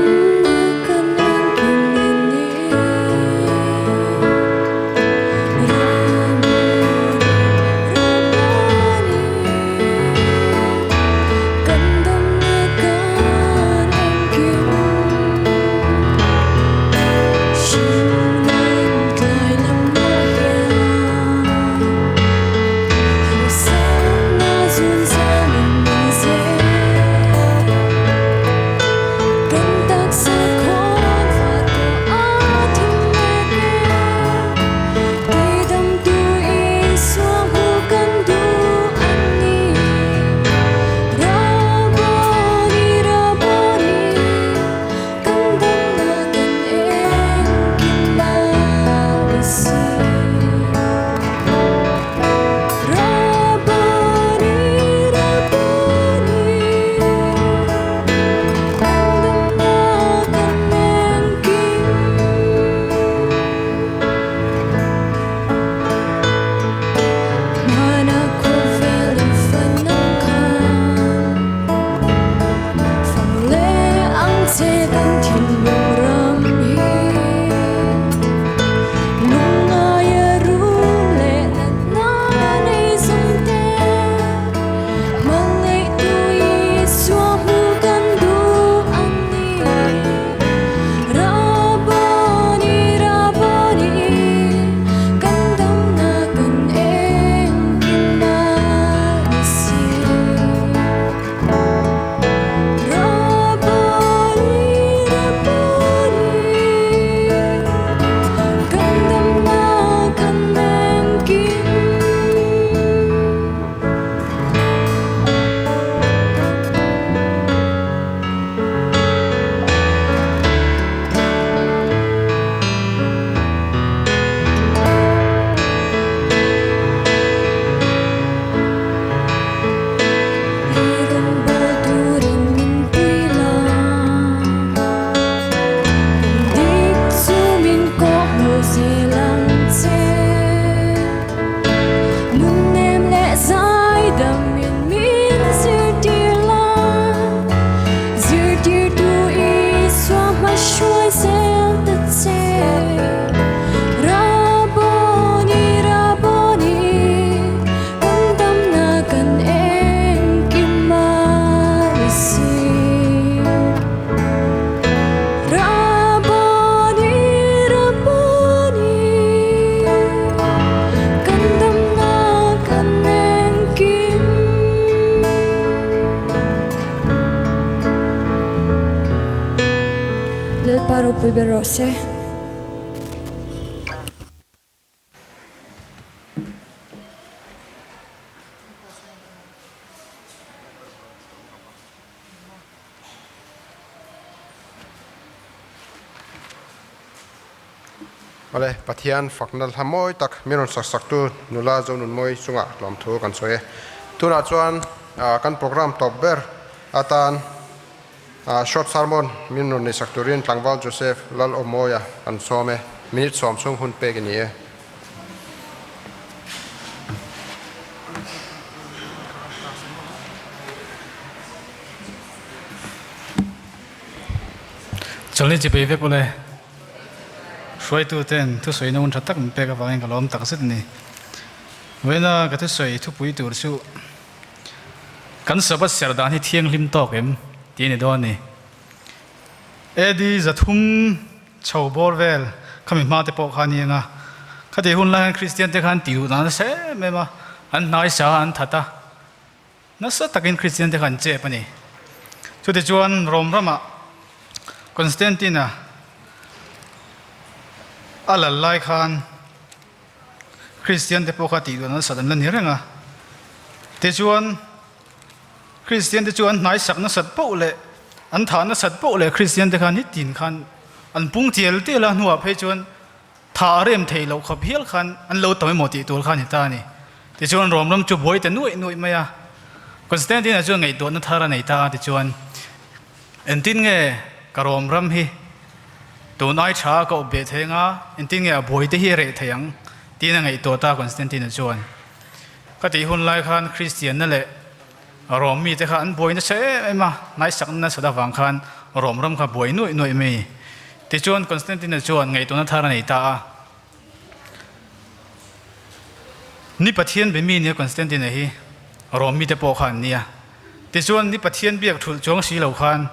bero se ale pathian faknal hamoi tak miron sak tu nula zonun moi sunga lam thu kan soe tuna chuan kan program top ber atan short sermon minon ni sakturin tlangwal Joseph lal omoya kan some minute som sung hun pe gni e choli chi pe ve ko le soi tu ten tu soi non thatak pe ka wang ka lom tak sit ni wena ka tu soi thu pui tur su kan sabat ser dan hi thiang lim tok em ti ni don ni edi zathum chho bor vel khami ma te po khani nga khati hun la christian te khan tiu na se me ma an nai sa an thata na sa takin christian te khan che pani chu te chuan rom rama Constantina alalai khan Christian te pokati do na sadan la nirenga te chuan Christian te chuan nai sak na sat po le an tha na sat po le Christian te khan hi tin khan an pung tiel te la nuwa phe chuan tha rem thei lo khap hial khan an lo toy moti tul khan hi ta ni te chuan rom rom chu boi te nuai maya Constantina chuan ngai do na thara nei ta te chuan en tin nge karom ram hi tu nai cha ko be thenga enting ya boi te hi re thayang tina ngai to ta Constantine chuan kati hun lai khan Christian na le rom mi te khan boi na se ema nai sak na sada wang khan rom ram kha boi noi me ti chuan Constantine chuan ngai to na thara nei ta ni pathian be mi ni Constantine hi rom mi te po khan nia ti chuan ni pathian biak thul chong si lo khan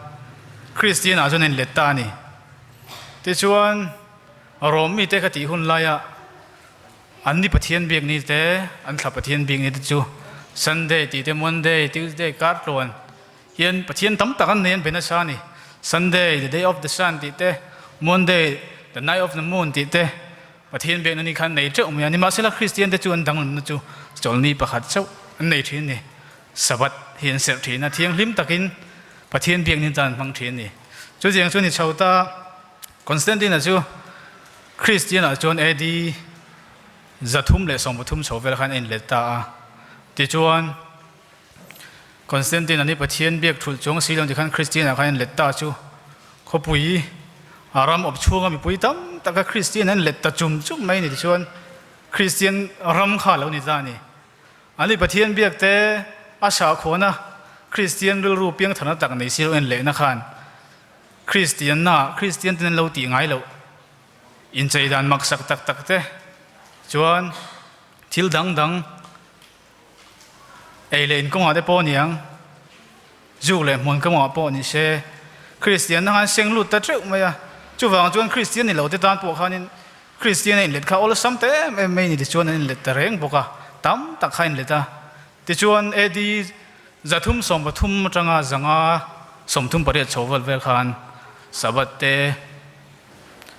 Christian a chuan en let ta ni ti chuan rom mi te khati hun laia an ni pathian biak ni te an thla pathian biak ni te chu Sunday ti te Monday Tuesday kar tlon hian pathian tam tak an nen bena sa ni Sunday the day of the sun ti te Monday the night of the moon ti te pathian biak ni khan nei che umya ni ma sela Christian te chu an dang na chu chol ni pakhat chau an nei thin ni sabat hian ser thina thiang lim takin pathian biak ni tan mang thin ni chu jeng chu ni chauta Constantine chu Christian a chuan edi zathum le somthum chovel khan en leta ti chuan Constantine ani pathian biak thul chong silong ti khan Christian a khan leta chu khopui aram op chunga mi pui tam taka Christian an leta chum mai ni ti chuan Christian ram kha lo ni zani ani pathian biak te asha khona Christian ru piang thana tak nei silo en le na khan Christian ten lo ti ngai lo in chei dan mak sak tak te chuan thil dang ei le in kong ade po niang zu le mon ka ma po ni se Christian na han seng lut ta treu maya chu wang chuan Christian ni lo te tan po khanin Christian in let kha ol sam te me ni ti chuan in let ta reng boka tam tak khain leta ti chuan edi zathum som pathum tanga zanga somthum pare chowal vel khan sabat te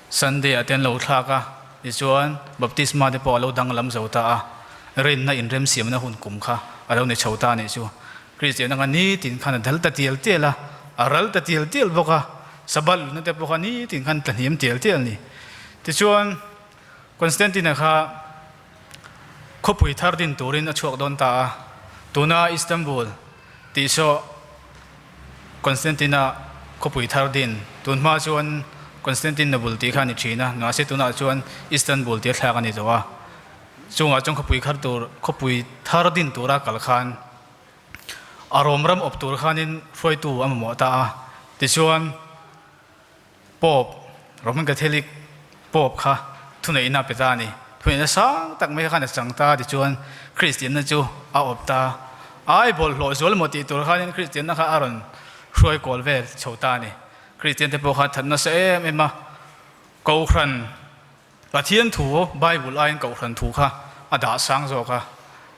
Sunday aten lo thlaka ti chuan baptisma de po lo dang lam zota a rin na in rem siam na hun kum kha alo ne chhota ni chu Christian nga ni tin khan dal ta tiel tela aral ta tiel boka sabal na te boka ni tin khan tan hiam tiel ni ti chuan Constantine kha khopui thar din turin a chuak don ta tuna Istanbul ti so Constantine khopui thar din tunma chuan Constantinople ti khani thina na se tuna chuan Istanbul ti thla ani zowa chunga chung khopui thar din tura kal khan arom ram op tur khanin foi tu ammo ta ti chuan pop Roman Catholic pop kha thunei na petani thuina sang tak mai khan changta ti chuan Christian na chu a op ta ai bol lo zol moti tur khanin Christian na kha aron roi kol vel chhota ni Christian te po kha thanna se ema ko khran pathian thu Bible ain ko khran thu kha ada sang zo kha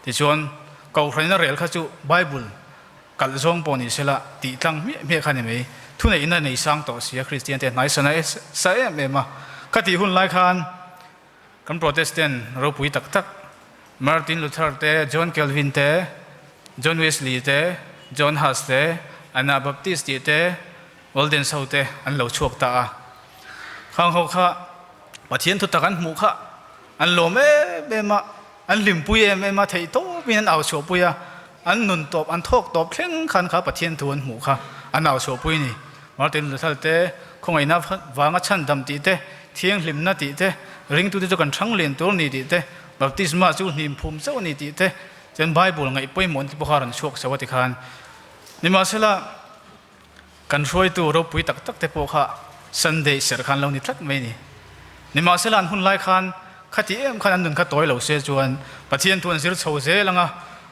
ti chuan ko khran na rel kha chu Bible kal zong poni sela ti tlang mi kha ni mai ทุนในอินในสร้างต่อเสียคริสเตียนแต่ไหนสนายเสียเอ็มมาคดีหุ่นไล่คันกันโปรเตสแตนต์เราปุยตักตักมาร์ตินลูเทอร์เต้จอห์นเคลวินเต้จอห์นเวสลีย์เต้จอห์นฮัสเต้อันนาบัพติสต์เต้วอลเดนเซาเต้อันเหล่าชวกตาข้างเขาข้าประเทศทุตกันหมู่ข้าอันโลเมเบมาอันลิมปุยเมมาเทยโตมีอันเอาชัวปุยอันนุนตบอันทอกตบเข่งขันข้าประเทศทวนหมู่ข้าอันเอาชัวปุยนี่มาร์ตินลูเทอร์เต้คงไอ้นับวางชั้นดำตีเต้เที่ยงลิมนาตีเต้ริงตุที่จะกันช่างเลียนตัวนี้ตีเต้บัพติศมาจูนิมภูมิเจ้านี่ตีเต้จนไบเบิลไงป่วยหมอนที่พวกเราชวกสวัสดิการนี่มาเสละกันช่วยตัวเราปุยตักตักเตพวกข้าซันเดย์เสือขันเรานี่ทักไม่นี่มาเสละหุ่นไล่ขันขัดที่ขันอันหนึ่งขัดตัวเราเสียจวนประเทศตัวนั้นเสียโซ่เสียลังอ่ะ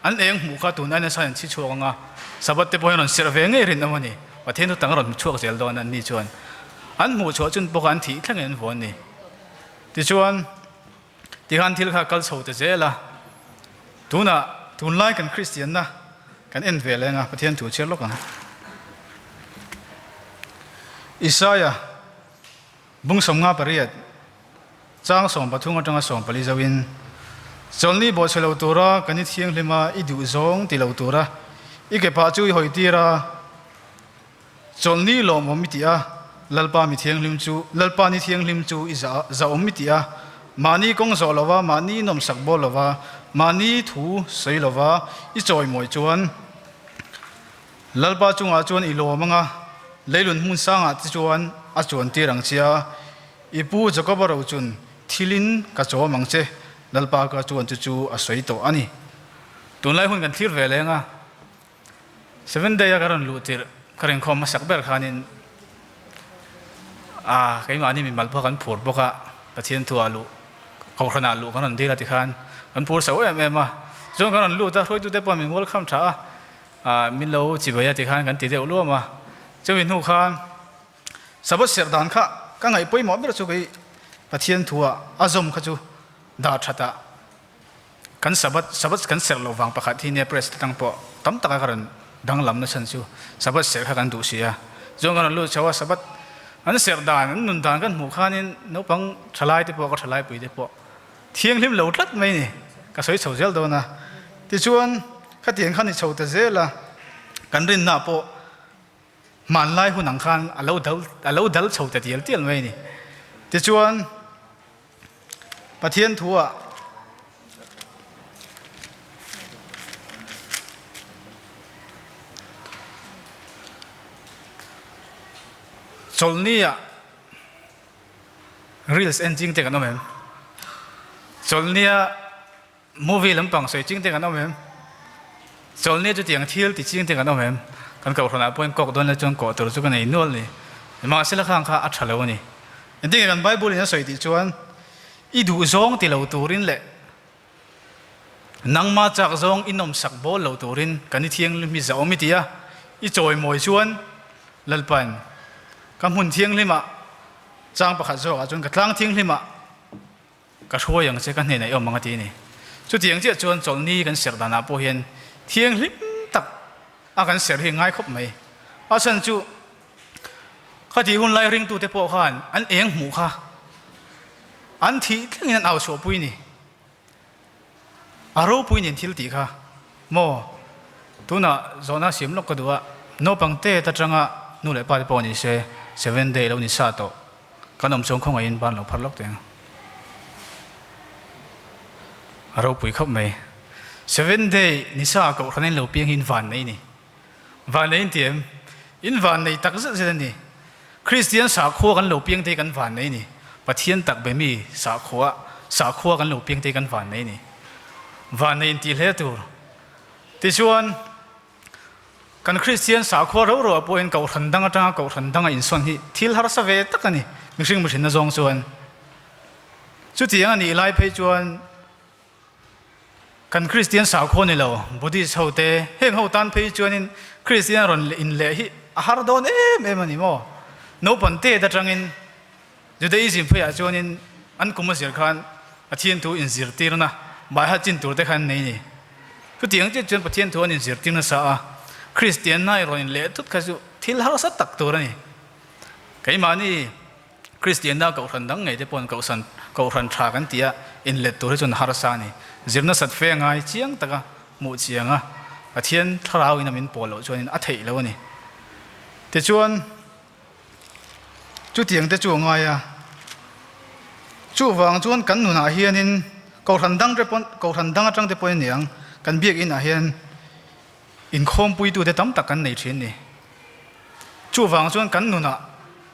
อันเองหมู่ขัดตัวนั้นใส่ชิชวงอ่ะสวัสดิ์เตพวกนั้นเสียเวงเงินนะมันนี่ประเทศตัวต่างเราชวกเสียโดนอันนี้จวนอันหมู่ชวจนพวกอันที่ทั้งเงินวันนี่ที่ชวนที่ขันที่เราคัลโซ่เสียละตัวน่ะตัวไล่กันคริสเตียนนะกันเอ็นเวลเลยนะประเทศถูเชื่อลูกนะอิสายาบุ้งสมงาปริยัดจ้างส่งปทุงจ้างส่งปริจาวินจนนี้บทเชลาวตัวระกันนี่เที่ยงเลยมาอิดูซงติลาวตัวระอีกเก็บป้าจุยหอยตีระจนนี้ลมอมิติอาลัลปามิเที่ยงลิมจูลัลปานี่เที่ยงลิมจูอิจะอมิติอามานี่กงโซลาวามานี่นมสักบอลาวามานี่ถูใส่ลาวาอีจอยมวยจวนลัลปาจุงอาจวนอิโลมังอาเลยลุนมุนสังอาจวนอาจวนตีรังเชียอีปูจะก็บราวจุนทิลินกระโจมังเจลัลปากระจวนจู่อาศัยตัวอันนี้ตัวไล่หุ่นกันทิรเวลงอ่ะ7 day การันลูติร์การันคอมมาสักเบอร์ขานินใครมานี่มีมัลพกันผูดบอกว่าประเทศทัวลูเขาขนาดลูกันนั่นดีละที่ขันกันผูดเสาเอ็มมาจนกันนั่นลูแต่รวยตัวเด็กปามีมลคำช้ามิโลจิบายที่ขันกันตีเดียวรู้มาจะเป็นหูขันสบัดเสียดานข้าก็ไงไปหมอไม่รู้สุกประเทศทัวอาจอมขจูดาชัดกันสบัดกันเสียลวังประคัตที่เนี่ยเพรสตั้งปอตั้มตะกันดังลำนั่นฉันชูสบัดเสียกันดูเสียจนกันนั่นลูชาวสบัดอันเสียดานนุนดานกันหมู่ข้านี่นกปังฉลายที่ปอก็ฉลายไปที่ปอเที่ยงริมเหลวทัดไม่นี่ก็สวยเฉาเจลโดนะที่ชวนข้าเตียงข้านี่เฉาแต่เจละกันรินหน้าปอมันไล่หุ่นหนังคันอาลูดัลเฉาแต่เดียลไม่นี่ที่ชวนประเทศทัวจนนี้อ่ะ reels เอ็นจริงแต่กันน้องแม่จนนี้ movie ลำปังสวยจริงแต่กันน้องแม่จนนี้จะเตียงเที่ยวติดจริงแต่กันน้องแม่กันเก่าขนาดเป็นกอกโดนแล้วจนกอดตัวจุกันในนู่นเลยมาเสียละข้างข้าอัดฉลาวนี่อันนี้กันไบเบิลเนี่ยสวยติดจวนอีดูซองที่เราตัวรินแหละนังมาจากซองอินนมสักบอลเราตัวรินกันนี่เที่ยงมีจะอมิติยะอีจอยมวยชวนลัลปันกำหุ่นเที่ยงลิมะจ้างประคัตโจจนกระทั่งเที่ยงลิมะก็ช่วยอย่างเช่นกันในมังกรทีนี่จุดเที่ยงเจ้าจวนจนนี้กันเสียดานาโพเห็นเที่ยงลิมตักอาการเสียที่ง่ายครบไหมอาฉันจู่ข้าที่หุ่นไล่ริงตัวเตปอขันอันเองหูข้าอันที่ที่นั่นเอาชัวปุยนี่อารมณ์ปุยนี่ทิลตีค่ะโมตัวน่ะโซน่าสิมลกกระดูกโนปังเตะตัดจังอ่ะนู่นเลยปาที่ปอนี่เซ่7 day แล้วนี่ซาโตกันนมชงคงไอ้ยินบ้านเราพัดลกเต็งอารมณ์ปุยเข้าไหม7 day นี่ซาก็คนนั้นเราเพียงอินวันนี่วันนี้เตรียมอินวันนี่ตักจะเสร็จนี่คริสเตียนสาขัวกันเราเพียงเตกันวันนี่ประเทศตักแบบมีสาขัวกันเราเพียงเตกันวันนี่วันนี้ที่เหตุที่ชวนกันคริสเตียนสาขัวเราปอยเก่าทันดังจ้าเก่าทันดังอินส่วนที่ทิลฮาร์สเวตักนี่มิชิงมิชินน่ะจงชวนสุดที่อันนี้ไล่ไปชวนกันคริสเตียนสาขัวนี่เราบุตรชาวเตะเฮงเขาตันไปชวนนี่คริสเตียนรอนอินเล่ฮิฮาร์ดอนมันนี่มั้งโนปันเตะแต่จังอินจุดที่สิ่งพยายามนี่อันกุมเสียขันอาทิตย์ตัวอินเสียตีร์นะบ่ายหัดจินตัวเด็กขันนี่จุดที่ยังจะจนประเทศตัวอินเสียตีร์นะสา คริสเตียนน่ายรอยเละทุกข์จุทิลหาสัตตักตัวนี่ไก่มานี่คริสเตียนน่าเก่าทันดังไงที่ปนเก่าทันทรากันเตียอินเล็ตตัวจนหาสานี่จิมน่าสัตว์เฟียงไงเชียงตะกะหมู่เชียงอ่ะเทียนทราวอินามินปอลจวนอัฐิแล้วนี่แต่จวนจุดเตียงแต่จวงไงอ่ะจู่วางจวนกันหนุนอาเฮียนินเก่าทันดังจะปนเก่าทันดังจังจะปนเนี่ยกันเบียกอินอาเฮียนอินคอมปุยตัวเดตั้มตักกันในชิ้นนี่จู่วางจวนกันหนุนอ่ะ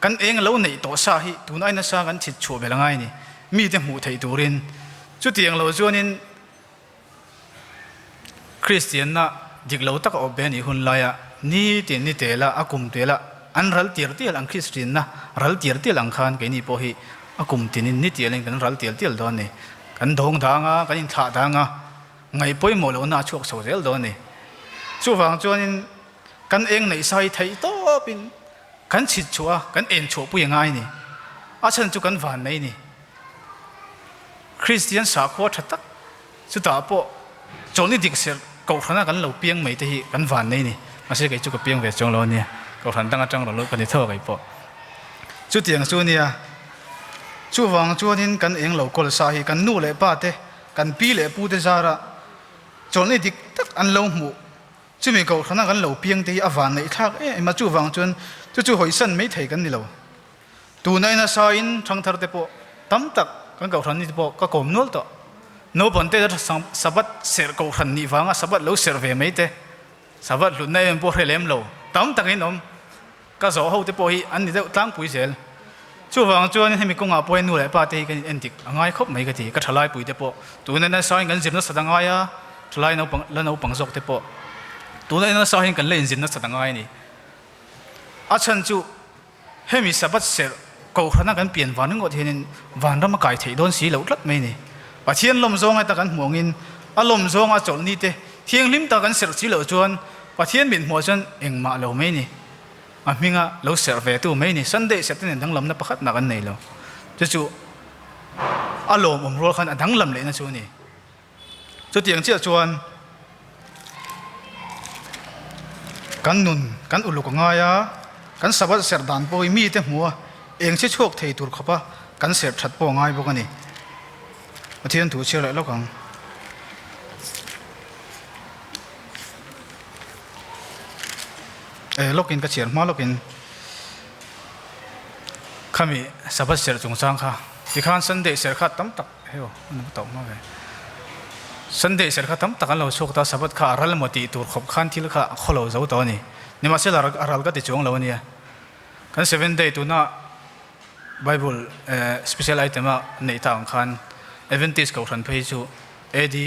กันเองเราในตัวสาหิตัวนั้นน่ะสากันฉิดชัวไปละไงนี่มีแต่หมู่ไทยตัวเรียนจุดเตียงเราจวนนินคริสเตียนน่ะดิกเราตักออกเป็นอีหุ่นลายนี่เตียนนี่เตละอากุมเตละอันรัลเตียร์เตียลังคริสเตียนน่ะรัลเตียร์เตียลังคานกันนี่พอฮีอากุมเตียนนี่เตียลังกันรัลเตียร์เตียลดอนนี่กันดงดางกันยิงท่าดางไงป่วยหมดแล้วน่าชกโซเซลดอนนี่จู่ฟังจวนกันเองในใส่ไทยโตเป็นกันฉิดชัวกันเอ็นชัวปุยง่ายนี่อาฉันจุกันหวานไหนนี่คริสเตียนสาขวดทักสุดท้ายพอจนนี่ดิกเสียเก่าทันกันเราเปียงไม่ได้กันหวานไหนนี่มาเสียกันจุกับเปียงเวจงเราเนี่ยเก่าทันตั้งจังเรากันที่เท่าไงพอจุดเตียงจุเนี่ยจู่ฟังจวนนี่กันเองเรากลสาหิกันนู่เลยป้าเตกันปีเลยปูเตจาระจนนี่ดิกตักอันเราหมู่จู่มีเก่าทันกันเราเปียงที่อวานในทักมาจู่ฟังจวนจู่หอยสันไม่ถ่ายกันนี่เราตัวนั้นน่ะสาอินทั้งทาร์เตปอตั้มตักกันเก่าทันนี่ปอก็กลมนู่ต่อโนบันเตจะสับเสือเก่าทันนี่ฟังสับเราเสือเวไม่เตสับหลุดในมันพวกเรลมเราตั้มตักนี่น้องก็สอเขาเตปอฮีอันนี้จะตั้งปุยเสลจู่ฟังจวนให้มีกงอาปวยนู่เลยป้าเตกันเอ็นติกง่ายครบไม่ก็ทีก็ทลายปุยเตปอตัวนั้นน่ะสาอินกันจิมน่ะสตังง่ายทลายเราปังแล้วเราปังจกเตปอตัวนั้นน่ะสาอินกันเล่นจิมน่ะสตังง่ายนี่อาฉันจู่ให้มีสับเสือเก่าทันกันเปลี่ยนวันนึงก็ทีนึงวันเรามาไก่ถีโดนสีเหลวลัดไม่นี่ปะเทียนลมซองไอ้ตะกันหัวงินอารมณ์ซองอาจนนี่เตเที่ยงลิมตะกันเสือสีเหลวจวนปะเทียนบินหัวจนเอ็งมาเหลวไม่นี่มิงะเหลวเสือเวตัวไม่นี่สันเดย์เสร็จเนี่ยทั้งลำนับประคัดนักกันในเหลวจู่อารมณ์รัวขันทั้งลำเลยนะจู่นี่จู่เตียงเจ้าจวนกันนุนกันอุลุกง่ายกันสับเสือด่านปอยมีเตหัวเองเชื่อโชคเทตุรขปะกันเสือชัดปอง่ายพวกนี้เทียนถูเชื่อเลยแล้วกันลูกอินก็เชื่อมาลูกอินข้ามีสับเสือจงสร้างค่ะที่ข้างสันเดย์เสือขัดตั้มตักเฮ้ยมันตกมากเลยสันเดย์เสือขัดตั้มตักกันเราโชคตาสับข้ารัลมติตุรขบขันที่ละข้าขลุ่ยเจ้าตัวนี้นี่มาเสียละรัลก็ติดจงเราเนี่ยกัน7 day ตัวน่ะ Bible special item ในทางคันAdventist เขาทันไปจู่ดี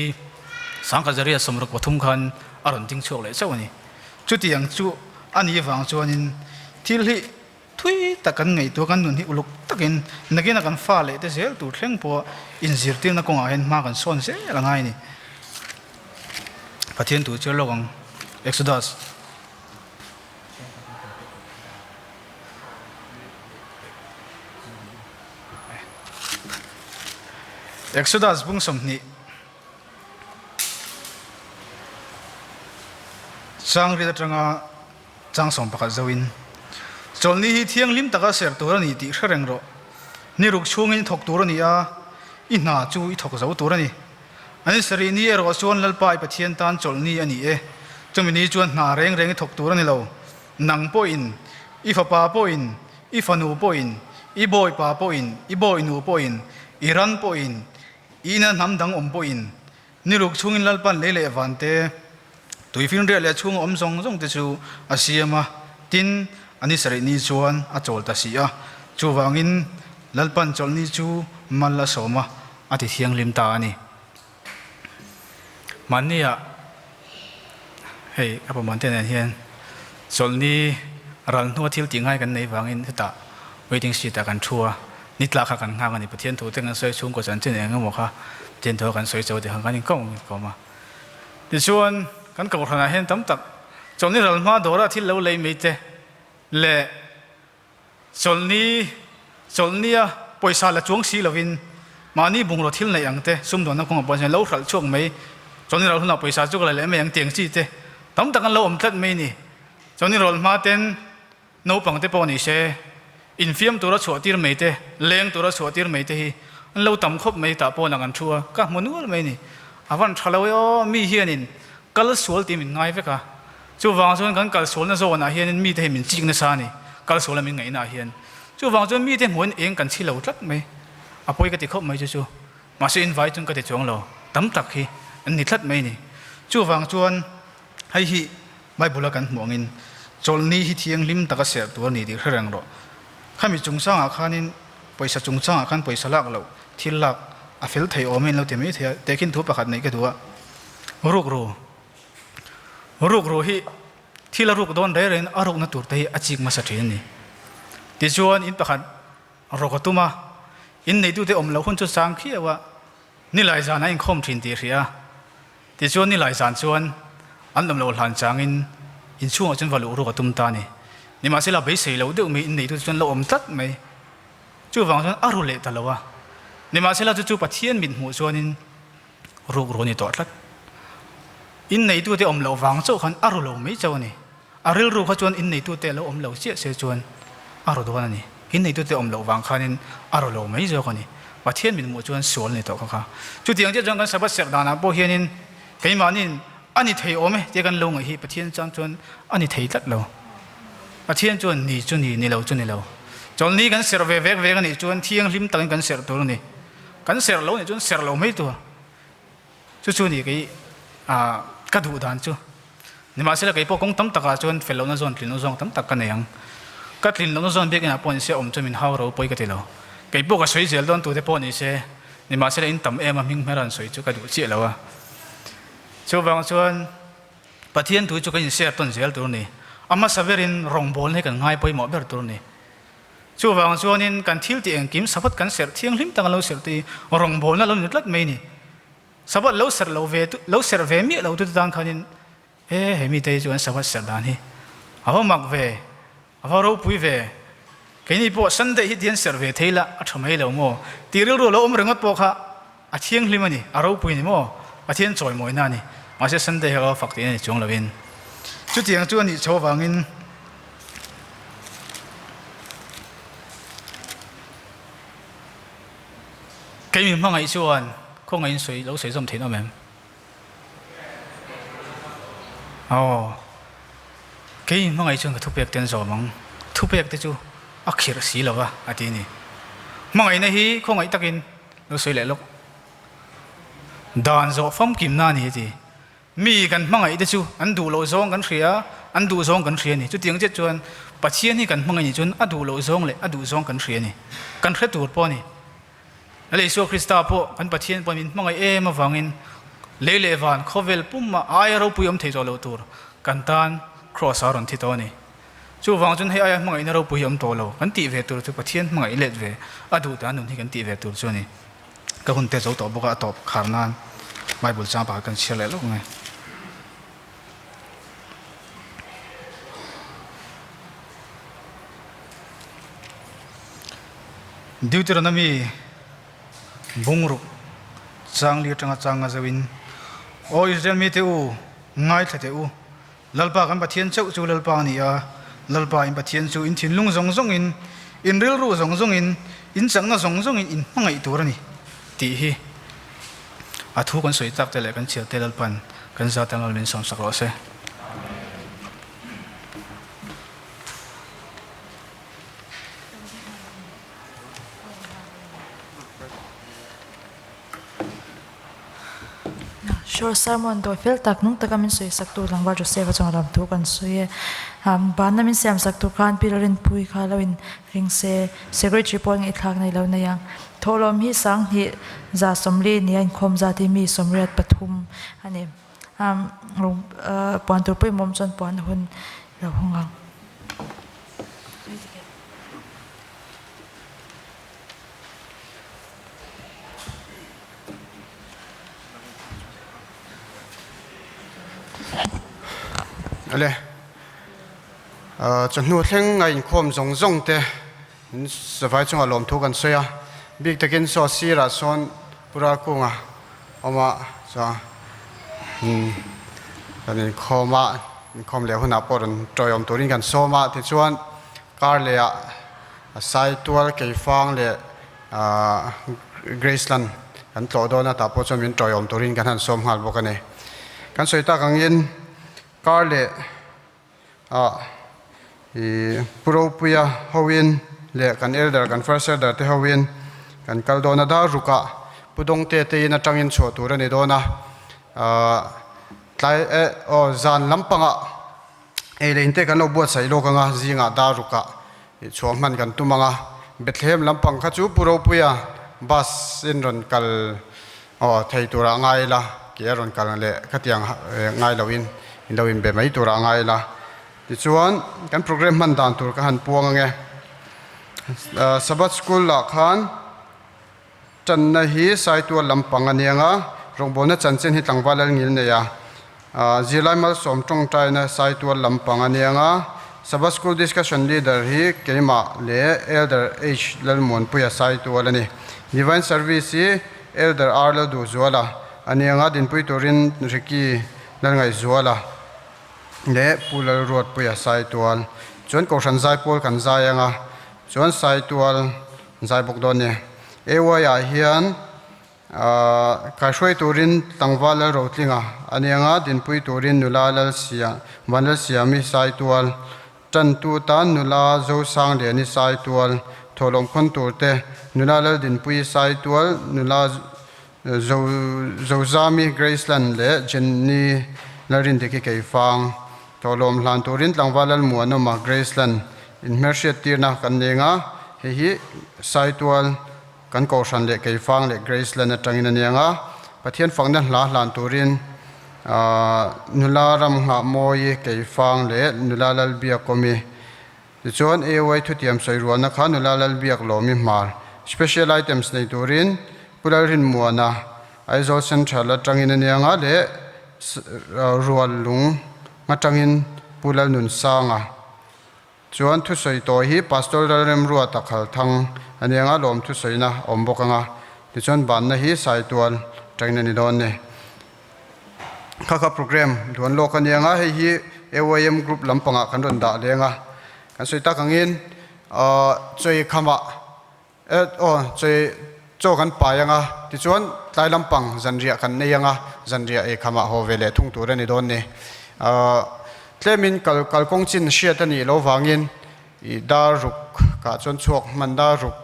สังกัดจะเรียกสมรภูมิคันอารมณ์ทิ้งช่วงเลยเจ้านี่จุดที่ยังจู่อันนี้ฟังจวนนินที่ที่ทุยตะกันไงตัวกันนุ่นที่อุลุกตะกินนักกินนักกันฟ้าเลยแต่เสียตัวเข่งพออินสิร์ติ้งนักกงอาเห็นมากันซ้อนเสียละไงนี่ประเทศตัวเจ้าโลกของ Exodus Exodus บุ้งสมนี่จังรีดจังจังสมปะกับเจ้าวินจนนี้เที่ยงลิมตะกัเสียตัวนี้ตีเสรงรอนี่รุกช่วงนี้ถกตัวนี้อินาจูอิถกเจ้าตัวนี้อันนี้สรีนี้เราชวนลลปายปะเทียนตานจนนี้อันนี้จงมีนี้ชวนนาเร่งถกตัวนี้เรานังปอยน์อีฟ้าปาปอยน์อีฟ้านูปอยน์อีบอยปาปอยน์อีบอยนูปอยน์อีรันปอยน์อีนั่นน้ำดังอมปอยน์นี่ลูกช่วงนี้ลลปันเล่วันเตตัวฟิล์มเรียลช่วงอมซงเตจูอาเซียมาตินอันนี้สระนี้ชวนอาโจลตาเสียจูวางินลลปันจอลนี้จูมัลลาสมาอาทิเทียงลิมตานี่มันนี่เฮ้ยกับผมมันเท่านั้นเองจอลนี้รันนัวทิลติงให้กันในวางินที่ตาเวทิงสีตากันชัวนิดละค่ะกันห่างกันในประเทศถูกแต่กันสวยชุ่มกว่าฉันเจนเองก็บอกค่ะเจนเท่ากันสวยเจ้าเดี๋ยวห่างกันยิ่งก็มาดิชวนกันกับคนนั้นเห็นตั้มตักจนนี้เรามาดูแลที่เราเลยไม่เจเล่จนนี้ปอยซาละช่วงสีเราวินมานี่บุงเราที่ไหนอย่างเตซุ่มโดนนักคงบอกว่าเราขัดช่วงไม่จนนี้เราหน้าปอยซาจุกอะไรเลยไม่ยังเตียงจีเตต tấm tắc ăn lâu tlat mấy nè cho nên rồi mà tên nấu bằng tép bò này sẽ in phim tụi nó chua tiệt mấy thế leng tụi nó chua tiệt mấy thế lâu tầm khóc mấy tạ bò năng ăn chua các món nuốt mấy nè avan chalao mi hiền in kal sual ti min ngai ve ka chu wang chuan kan kal sual na zo na hian mi te min ching na sa ni kal sual min ngai na hian chu wang chuan mi te hmun eng kan chi lo tlat mai apoi ka ti khop mai chu ma se invite chung ka ti chong lo tam tak hi an ni tlat mai ni chu wang chuan hai hi bible kan hmongin chol ni hi thiang lim taka ser tur ni di khrang ro khami chung sang a khanin poisa chung sang a khan poisa lak lo thil lak a fel thei omen lo te mi the tekin thu pakhat nei ka duwa ruk ro hi thila ruk don re ren aruk na tur te achik ma sa thin ni ti chuan in pakhat rokatuma in nei tu te om lo hun chu sang khi awa ni lai zan in khom thin ti ria ti chuan ni lai zan chuan an lam lo hlan changin in chuang chen valu rokatum ta ni ni ma se la be sei lo de mi in nei tu chuan lo om tat mai chu wang chuan aru le ta lowa ni ma se la chu pathian min hu chuan in ruk ro ni to tlat in nei tu te om lo wang chau khan aru lo mai chau ni aril ru kha chuan in nei tu te lo om lo che se chuan aru do ni in nei tu te om lo wang khanin aru lo mai zo khani pathian min mu chuan sual ni to kha chu tiang che jang kan sabat ser dana bo hianin keimanin ani thei ome te kan lo ngai hi pathian chang chuan ani thei tat lo pathian chuan ni chu ni lo chu ni lo chol ni kan ser ve vek ve kan ni chuan thiang lim tang kan ser tur ni kan ser lo ni chuan ser lo mai tu chu ni cái ka du dan chu ni ma se la kai po kong tam taka chuan fel lo na zon tlin no zong tam tak ka neyang ka tlin lo na zon bek ina pon se om chumin haw ro poi ka ti lo kai po ka soi zel don tu te po ni se ni ma se la in tam em a ming meran soi chu ka du che lo a chu wang chuan pathian tu chu kan se ton zel tur ni ama saverin rong bol ne kan ngai poi mo ber tur ni chu wang chuan in kan thil ti eng kim sabat kan ser thiang lim tang lo ser ti rong bol na lo ni tlat mai ni sabat lo ser ve mi lo tu tang khanin he mi te chuan sabat ser dan hi awa mak ve awa ro pui ve cái này bộ sân đây hiện ser về thế là ở trong mấy lâu mò tiril rồi lâu ông rengat bộ kha à thiêng lim này à rau pui này mò à thiêng choi mồi na này mà sẽ sân đây họ phật này chung là bên chút tiếng chút này cho vàng in cái mình mang ngày chuan không ngày suy lâu suy dòng thế nào mềm cái mình mang ngày chuan cái thuốc bẹt tiền rồi mong thuốc bẹt thế chú akhir si lo wa ati ni mangai na hi khongai takin lo soi le lok dan zo fam kim na ni ti mi kan mangai te chu an du lo zong kan thria an du zong kan thria ni chu tiang che chuan pathian hi kan mangai ni chun adu lo zong le adu zong kan thria ni kan thre tur po ni le so krista po kan pathian po min mangai e ma wangin le le van khovel pum ma ai ro puyom thei zo lo tur kan tan cross aron thi to ni chu wang chun hei ai mangai na ro puyom to lo kan ti ve tur chu pathian mangai let ve adu ta nun hi kan ti ve tur chu ni ka hun te zo to boka top kharnan bible cha pa kan share le lo ngai Deuteronomy bungru chang li tanga changa zawin o Israel mi te u ngai thate u lalpa kan pathian chau chu lalpa ni a lalpa in pathian chu in thin lung zong zong in ril ru zong zong in chang na zong zong in mangai tur ani ti hi a thu kan soi tak te le kan chial te lalpan kan za tangal min som sakro se Short sermon do fel tak nung taka min soi saktu langwa Joseph chang ram tu kan soi ban na min siam saktu kan pilarin pui kha lawin ring se secretary point i thak nei lo na yang tholom hi sang hi za somli ni an khom za ti mi somriat pathum ani pon tu pui mom chon pon hun lo hungang ale chon nu thleng ngai khom zong zong te savai chunga lom thu kan soya big takin so sira son pura kunga oma cha kanin khoma คอมเลหุนาปอรนจอยอมตัวนี้กันโซมาที่ชวนการเลยสายตัวเกี่ยฟังเลยเกรซลันกันโตโดนะตาปอชมินจอยอมตัวนี้กันหันสมหัลบอกกันเนี่ยกันสวยตากังยินการเลยปุโรปุยาฮาวินเลยกันเอลเดอร์กันเฟิร์สเอลเดอร์ที่ฮาวินกันกัลโดนาดารุกะปุดงเตตีนะจังยินชัวตัวนี้โดนะไลจานลำปังอ่ะเลยอินเตกันเอาบวชใส่โลกังอ่ะจิงอ่ะดารุกะช่วงมันกันตุมังอ่ะเบทเลมลำปังข้าจูปุโรปุยาบัสอินรอนกัลไทยตัวง่ายละเกี่ยรอนกัลเลยขัดยังง่ายเราอินเบไม่ตัวง่ายละที่ชวนกันโปรแกรมมันด่านตัวกันหันพวงไงสับสกุลละขันจันนาฮีสายตัวลำปังอันยังอ่ะรงบนจันเซนฮิตังวาลงิลเนี่ยจีไลมาสมตรงใจนะสายตัวลำปังอันยังอ่ะสับสกุลดิสคัชชันลีดเดอร์ฮีเกี่ยมาเล่เอลเดอร์เอชเลลมอนปุยสายตัวละนี่ดิวันเซอร์วิสเอลเดอร์อาร์เลดูจัวละอันยังอ่ะดินปุยตัวรินริกีนั่นไงจัวละเล่ปูลรวดปุยสายตัวจนกษันใจปูลกันใจยังอ่ะจนสายตัวใจบุกโดนเนี่ยเอวายเฮียนข้าช่วยตัวรินตั้งวันละรถลิงอ่ะอันนี้งาดินปุยตัวรินนุลาลเสียวันละเสียมีสายตัวจันตูตานนุลาโจสังเดียนิสายตัวทอลมคนตัวเตนุลาลดินปุยสายตัวนุลาโจซามีเกรซลันเล่เจนนี่ลารินเด็กเกี่ยฟังทอลมหลานตัวรินตั้งวันละมัวนมาเกรซลันอินเมอร์เชียตีนะกันเองอ่ะเฮียสายตัวกันก่อสันเล็กเกี่ยฟังเล็กเกรซเลนจังอินเนียงอ่ะประเทศฝั่งนั้นหลานตัวรินนุลารำหาโมยเกี่ยฟังเล็กนุลาลลเบียกก็มีส่วนไว้ทุกอย่างใส่รวนนะคะนุลาลลเบียกลมีมาร์ special items ในตัวรินปุระรินมัวนะไอโซเซนทรัลจังอินเนียงอ่ะเล็กรัวลุงมาจังอินปุระนุนสางอ่ะส่วนทุกสิ่งตัวฮีพาสตอร์เริ่มรัวตะขัลทั้งอันนี้งาลมทุกสิ่งนะอมบกงาที่ส่วนบ้านนะฮีสายตัวจังนั้นนี่โดนเนี่ยข้าโปรแกรมดวนโลกันยังงาให้ฮีAYM group ลำปังกันรันดาเลี้ยงอ่ะกันสุดท้ายกังอินช่วยขมาช่วยโจกันไปยังอ่ะที่ส่วนไล่ลำปังจันเรียกันเนี่ยยังอ่ะจันเรียขมาโฮเวเลทุ่งตัวนี่โดนเนี่ยเทมินกัลกงจินเชียตันนี่เราฟังอินดารุกกาจนชวกมันดารุก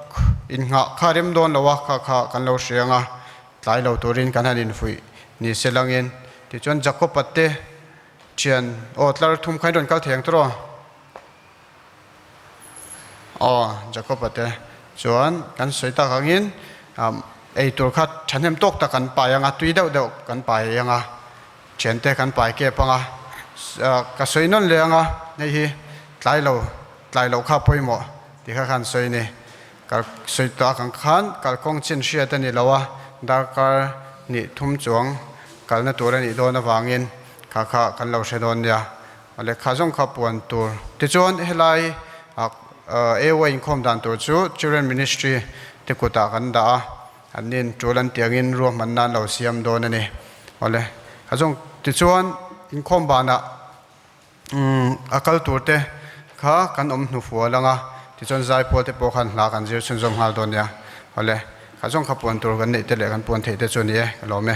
อินหะคาริมโดนเราวะข้ากันเราเสียงอ่ะหลายเราตัวรินกันหันอินฟุยนี่เสลังอินที่จนจักรปัตเตเชียนตลาดทุ่มใครโดนกัลเถียงตัวจักรปัตเตจวนกันสวยตาขังอินไอตัวขัดฉันเห็นตกตะกันไปยังอ่ะตุยเดากันไปยังอ่ะเชียนเตกันไปเก็บปังอ่ะก็สวยนั่นเลยอ่ะนี่ฮีหลายเราข้าพอยหมดที่ข้าขันสวยนี่ก็สวยตาขันก็คงชินเชียตันนี่เราว่าดาร์กนี่ทุ่มจวงก็นั่นตัวนี้โดนวางอินข้ากันเราเสดอนเนี่ยอะไรข้าจงข้าปวนตัวที่จวนเฮลัยAY อินคอมดันตัวจู Children Ministry ที่กุตากันด่าอันนี้จูลันเตียงอินรวมมันนั่นเราเสียมโดนนี่อะไรข้าจงที่จวนอินคอมบานะอาการตัวเตะข้ากันหนุฟัวลังอ่ะที่จนใจพอเตะพอขันหลักกันเจอชนจงหาตัวเนี่ยอะไรข้าจงขับปวนตัวกันนี่เตะเล็กกันปวนเทเตะจนนี้เราไหม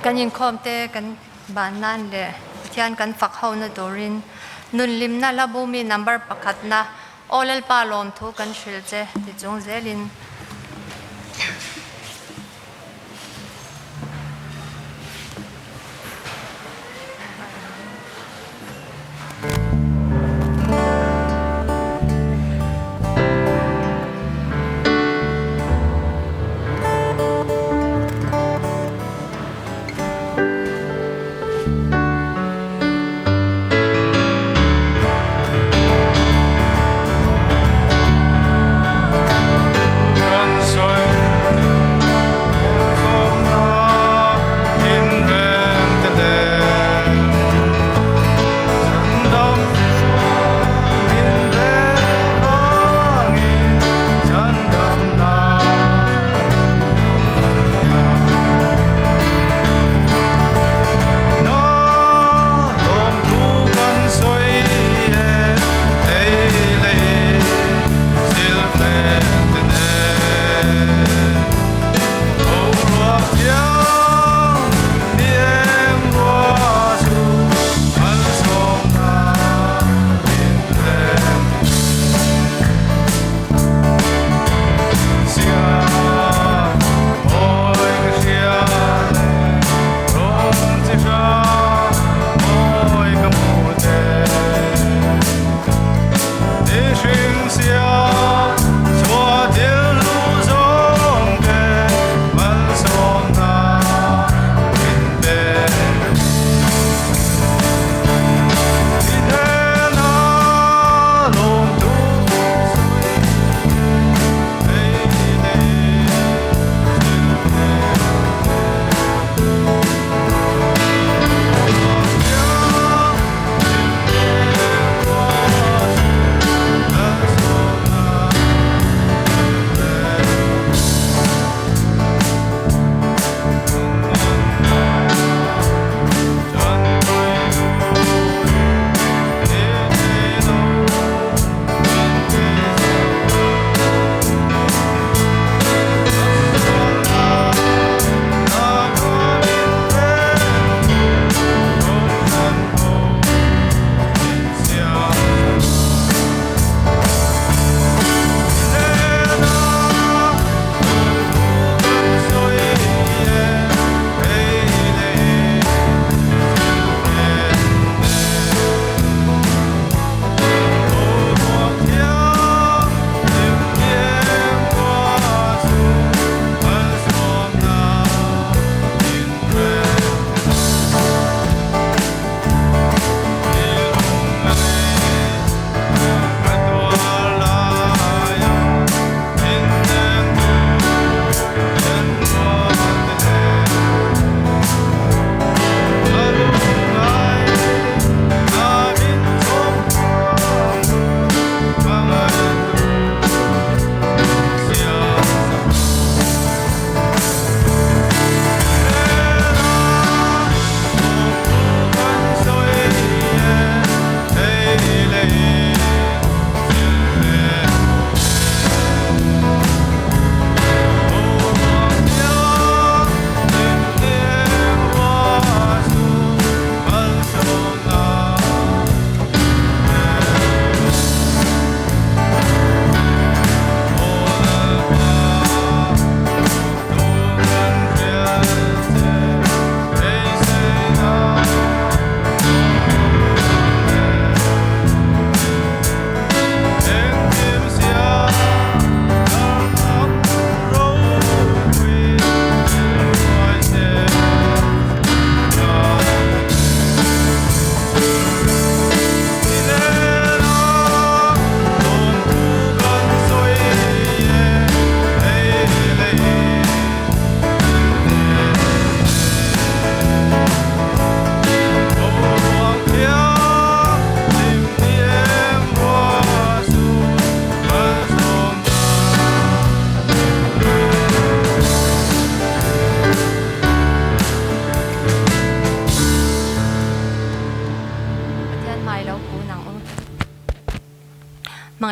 กันยิงคอมเตกันบ้านนั่นเลยที่อันกันฝักเขาในตัวรินนุนลิมน่าละบูมีนัมเบอร์ประคัดนะโอเลลปาลมทุกันชิลเจที่จงเซลิน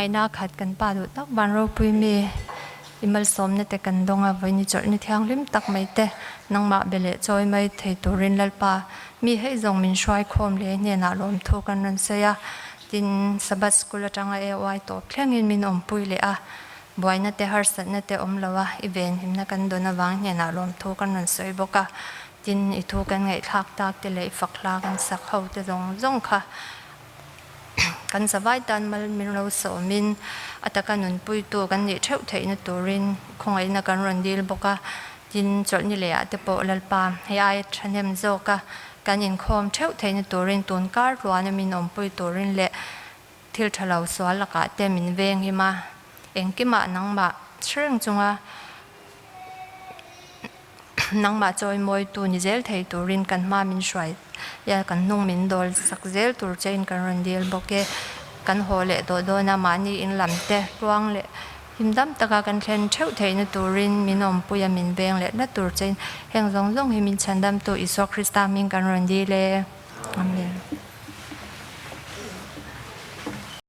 ngay na khat kan pa du tak ban ro pui mi imal som na te kan donga voini chor ni thiang lim tak mai te nang ma bele choi mai thei turin lalpa mi hei zong min shwai khom le ne na lom thu kan nan se ya tin sabat school atanga e wai to thlengin min om pui le a boina te har sat na te om lawa event himna kan dona wang ne na lom thu kan nan soi boka tin I thu kan ngai thak tak te le fakla kan sak ho te zong zong kha kan savai tan mal min lo so min ataka nun pui tu kan ni theu thei na turin khongai na kan ron dil boka tin chol ni le ate po lalpa he ai thanem zoka kan in khom theu thei na turin tun kar ruana min om pui turin le thil thalau swal laka te min veng hi ma engkima nangma threng chunga nangma choi moi tu ni zel thei turin kan ma min shwai ya kan nung min dol sak zel tur chain kan ron dil boke kan hole do na mani in lamte ruang le himdam taka kan thlen theu thei na turin minom puya min beng le na tur chain heng zong zong hi min chandam tu iso krista min kan ron di le amen